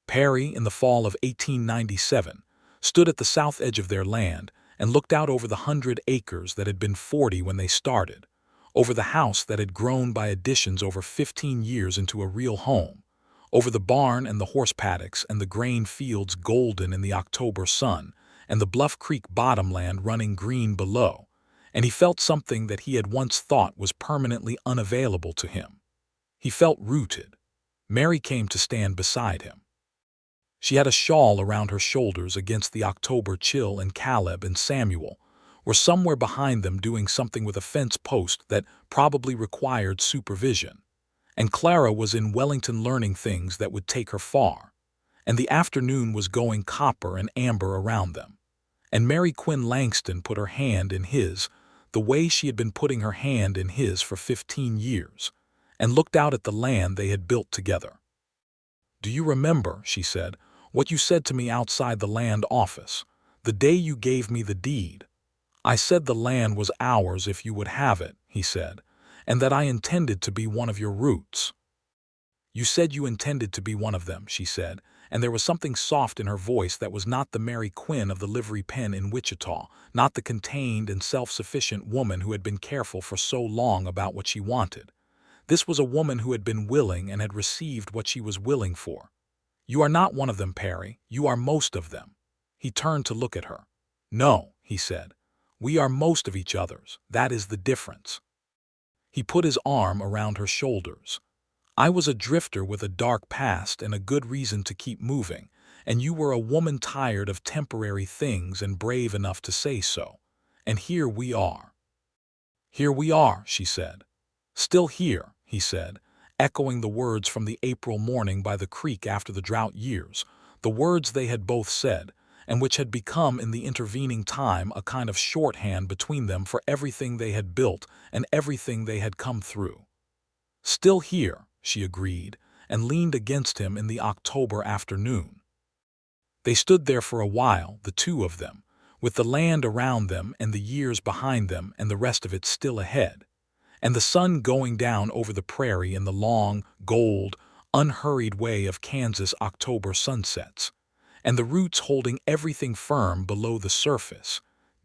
Perry, in the fall of 1897, stood at the south edge of their land and looked out over the 100 acres that had been 40 when they started, over the house that had grown by additions over 15 years into a real home, over the barn and the horse paddocks and the grain fields golden in the October sun, and the Bluff Creek bottomland running green below, and he felt something that he had once thought was permanently unavailable to him. He felt rooted. Mary came to stand beside him. She had a shawl around her shoulders against the October chill, and Caleb and Samuel were somewhere behind them doing something with a fence post that probably required supervision. And Clara was in Wellington learning things that would take her far. And the afternoon was going copper and amber around them. And Mary Quinn Langston put her hand in his, the way she had been putting her hand in his for 15 years, and looked out at the land they had built together. "Do you remember," she said, "what you said to me outside the land office, the day you gave me the deed? I said the land was ours if you would have it," he said, "and that I intended to be one of your roots." "You said you intended to be one of them," she said, and there was something soft in her voice that was not the Mary Quinn of the livery pen in Wichita, not the contained and self-sufficient woman who had been careful for so long about what she wanted. This was a woman who had been willing and had received what she was willing for. "You are not one of them, Perry. You are most of them." He turned to look at her. "No," he said. "We are most of each other's. That is the difference." He put his arm around her shoulders. "I was a drifter with a dark past and a good reason to keep moving, and you were a woman tired of temporary things and brave enough to say so. And here we are." "Here we are," she said. "Still here," he said, echoing the words from the April morning by the creek after the drought years, the words they had both said, and which had become in the intervening time a kind of shorthand between them for everything they had built and everything they had come through. "Still here," she agreed, and leaned against him in the October afternoon. They stood there for a while, the two of them, with the land around them and the years behind them and the rest of it still ahead, and the sun going down over the prairie in the long, gold, unhurried way of Kansas October sunsets, and the roots holding everything firm below the surface,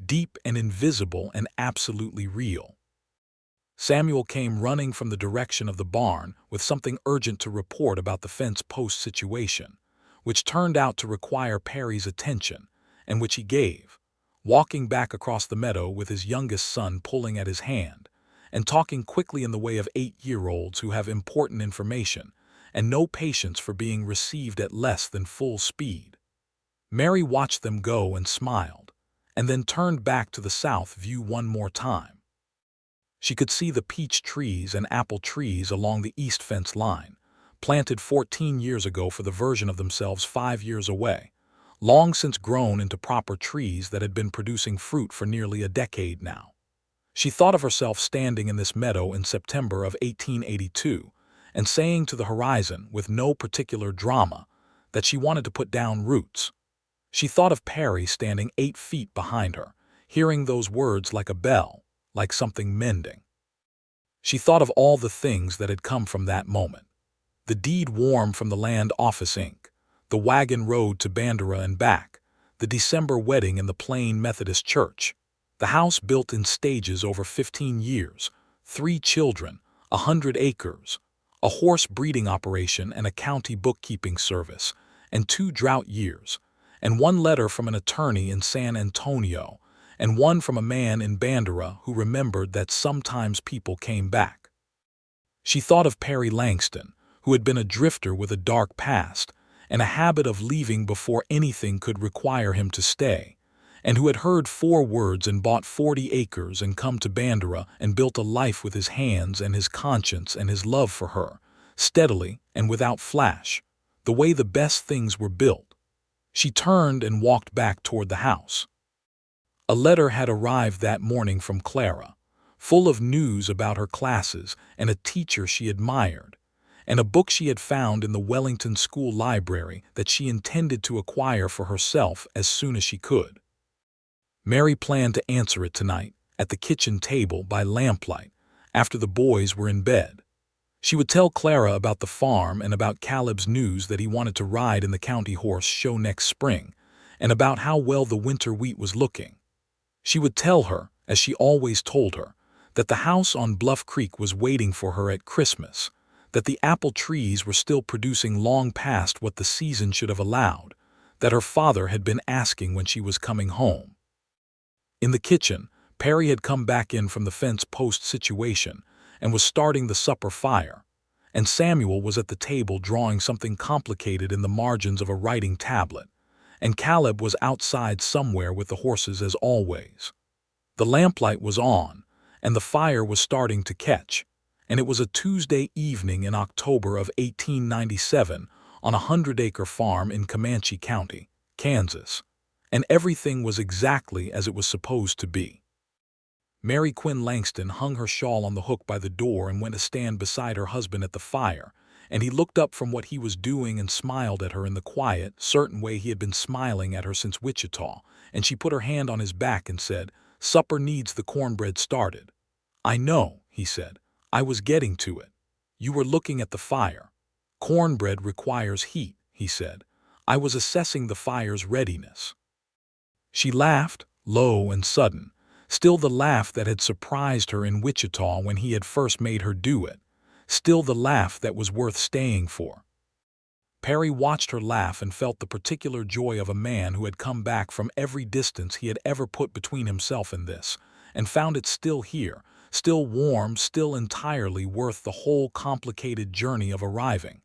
deep and invisible and absolutely real. Samuel came running from the direction of the barn with something urgent to report about the fence post situation, which turned out to require Perry's attention, and which he gave, walking back across the meadow with his youngest son pulling at his hand, and talking quickly in the way of 8-year-olds who have important information and no patience for being received at less than full speed. Mary watched them go and smiled, and then turned back to the south view one more time. She could see the peach trees and apple trees along the east fence line, planted 14 years ago for the version of themselves 5 years away, long since grown into proper trees that had been producing fruit for nearly a decade now. She thought of herself standing in this meadow in September of 1882 and saying to the horizon, with no particular drama, that she wanted to put down roots. She thought of Perry standing 8 feet behind her, hearing those words like a bell, like something mending. She thought of all the things that had come from that moment. The deed warm from the land office ink, the wagon road to Bandera and back, the December wedding in the Plain Methodist Church, the house built in stages over 15 years, 3 children, 100 acres, a horse breeding operation and a county bookkeeping service, and 2 drought years, and 1 letter from an attorney in San Antonio, and 1 from a man in Bandera who remembered that sometimes people came back. She thought of Perry Langston, who had been a drifter with a dark past and a habit of leaving before anything could require him to stay, and who had heard 4 words and bought 40 acres and come to Bandera and built a life with his hands and his conscience and his love for her, steadily and without flash, the way the best things were built. She turned and walked back toward the house. A letter had arrived that morning from Clara, full of news about her classes and a teacher she admired, and a book she had found in the Wellington School Library that she intended to acquire for herself as soon as she could. Mary planned to answer it tonight, at the kitchen table by lamplight, after the boys were in bed. She would tell Clara about the farm and about Caleb's news that he wanted to ride in the county horse show next spring, and about how well the winter wheat was looking. She would tell her, as she always told her, that the house on Bluff Creek was waiting for her at Christmas, that the apple trees were still producing long past what the season should have allowed, that her father had been asking when she was coming home. In the kitchen, Perry had come back in from the fence post situation and was starting the supper fire, and Samuel was at the table drawing something complicated in the margins of a writing tablet, and Caleb was outside somewhere with the horses as always. The lamplight was on, and the fire was starting to catch, and it was a Tuesday evening in October of 1897 on a 100-acre farm in Comanche County, Kansas, and everything was exactly as it was supposed to be. Mary Quinn Langston hung her shawl on the hook by the door and went to stand beside her husband at the fire, and he looked up from what he was doing and smiled at her in the quiet, certain way he had been smiling at her since Wichita, and she put her hand on his back and said, "Supper needs the cornbread started." "I know," he said. "I was getting to it. You were looking at the fire. Cornbread requires heat," he said. "I was assessing the fire's readiness." She laughed, low and sudden, still the laugh that had surprised her in Wichita when he had first made her do it, still the laugh that was worth staying for. Perry watched her laugh and felt the particular joy of a man who had come back from every distance he had ever put between himself and this, and found it still here, still warm, still entirely worth the whole complicated journey of arriving.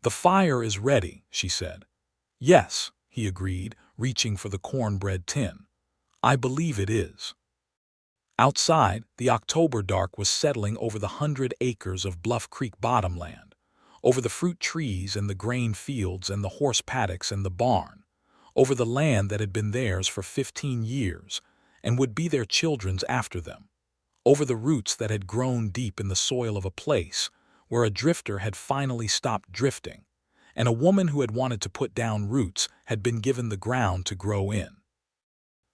"The fire is ready," she said. "Yes," he agreed, reaching for the cornbread tin. "I believe it is." Outside, the October dark was settling over the 100 acres of Bluff Creek bottomland, over the fruit trees and the grain fields and the horse paddocks and the barn, over the land that had been theirs for 15 years and would be their children's after them, over the roots that had grown deep in the soil of a place where a drifter had finally stopped drifting, and a woman who had wanted to put down roots had been given the ground to grow in.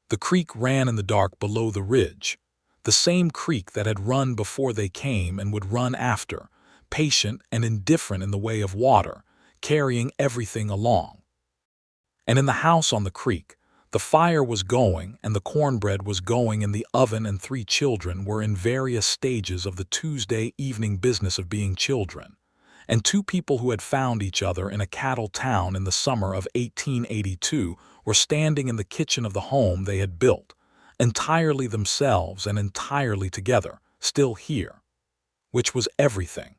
The creek ran in the dark below the ridge, the same creek that had run before they came and would run after, patient and indifferent in the way of water, carrying everything along. And in the house on the creek, the fire was going and the cornbread was going in the oven, and 3 children were in various stages of the Tuesday evening business of being children, and 2 people who had found each other in a cattle town in the summer of 1882 were standing in the kitchen of the home they had built, entirely themselves and entirely together, still here, which was everything.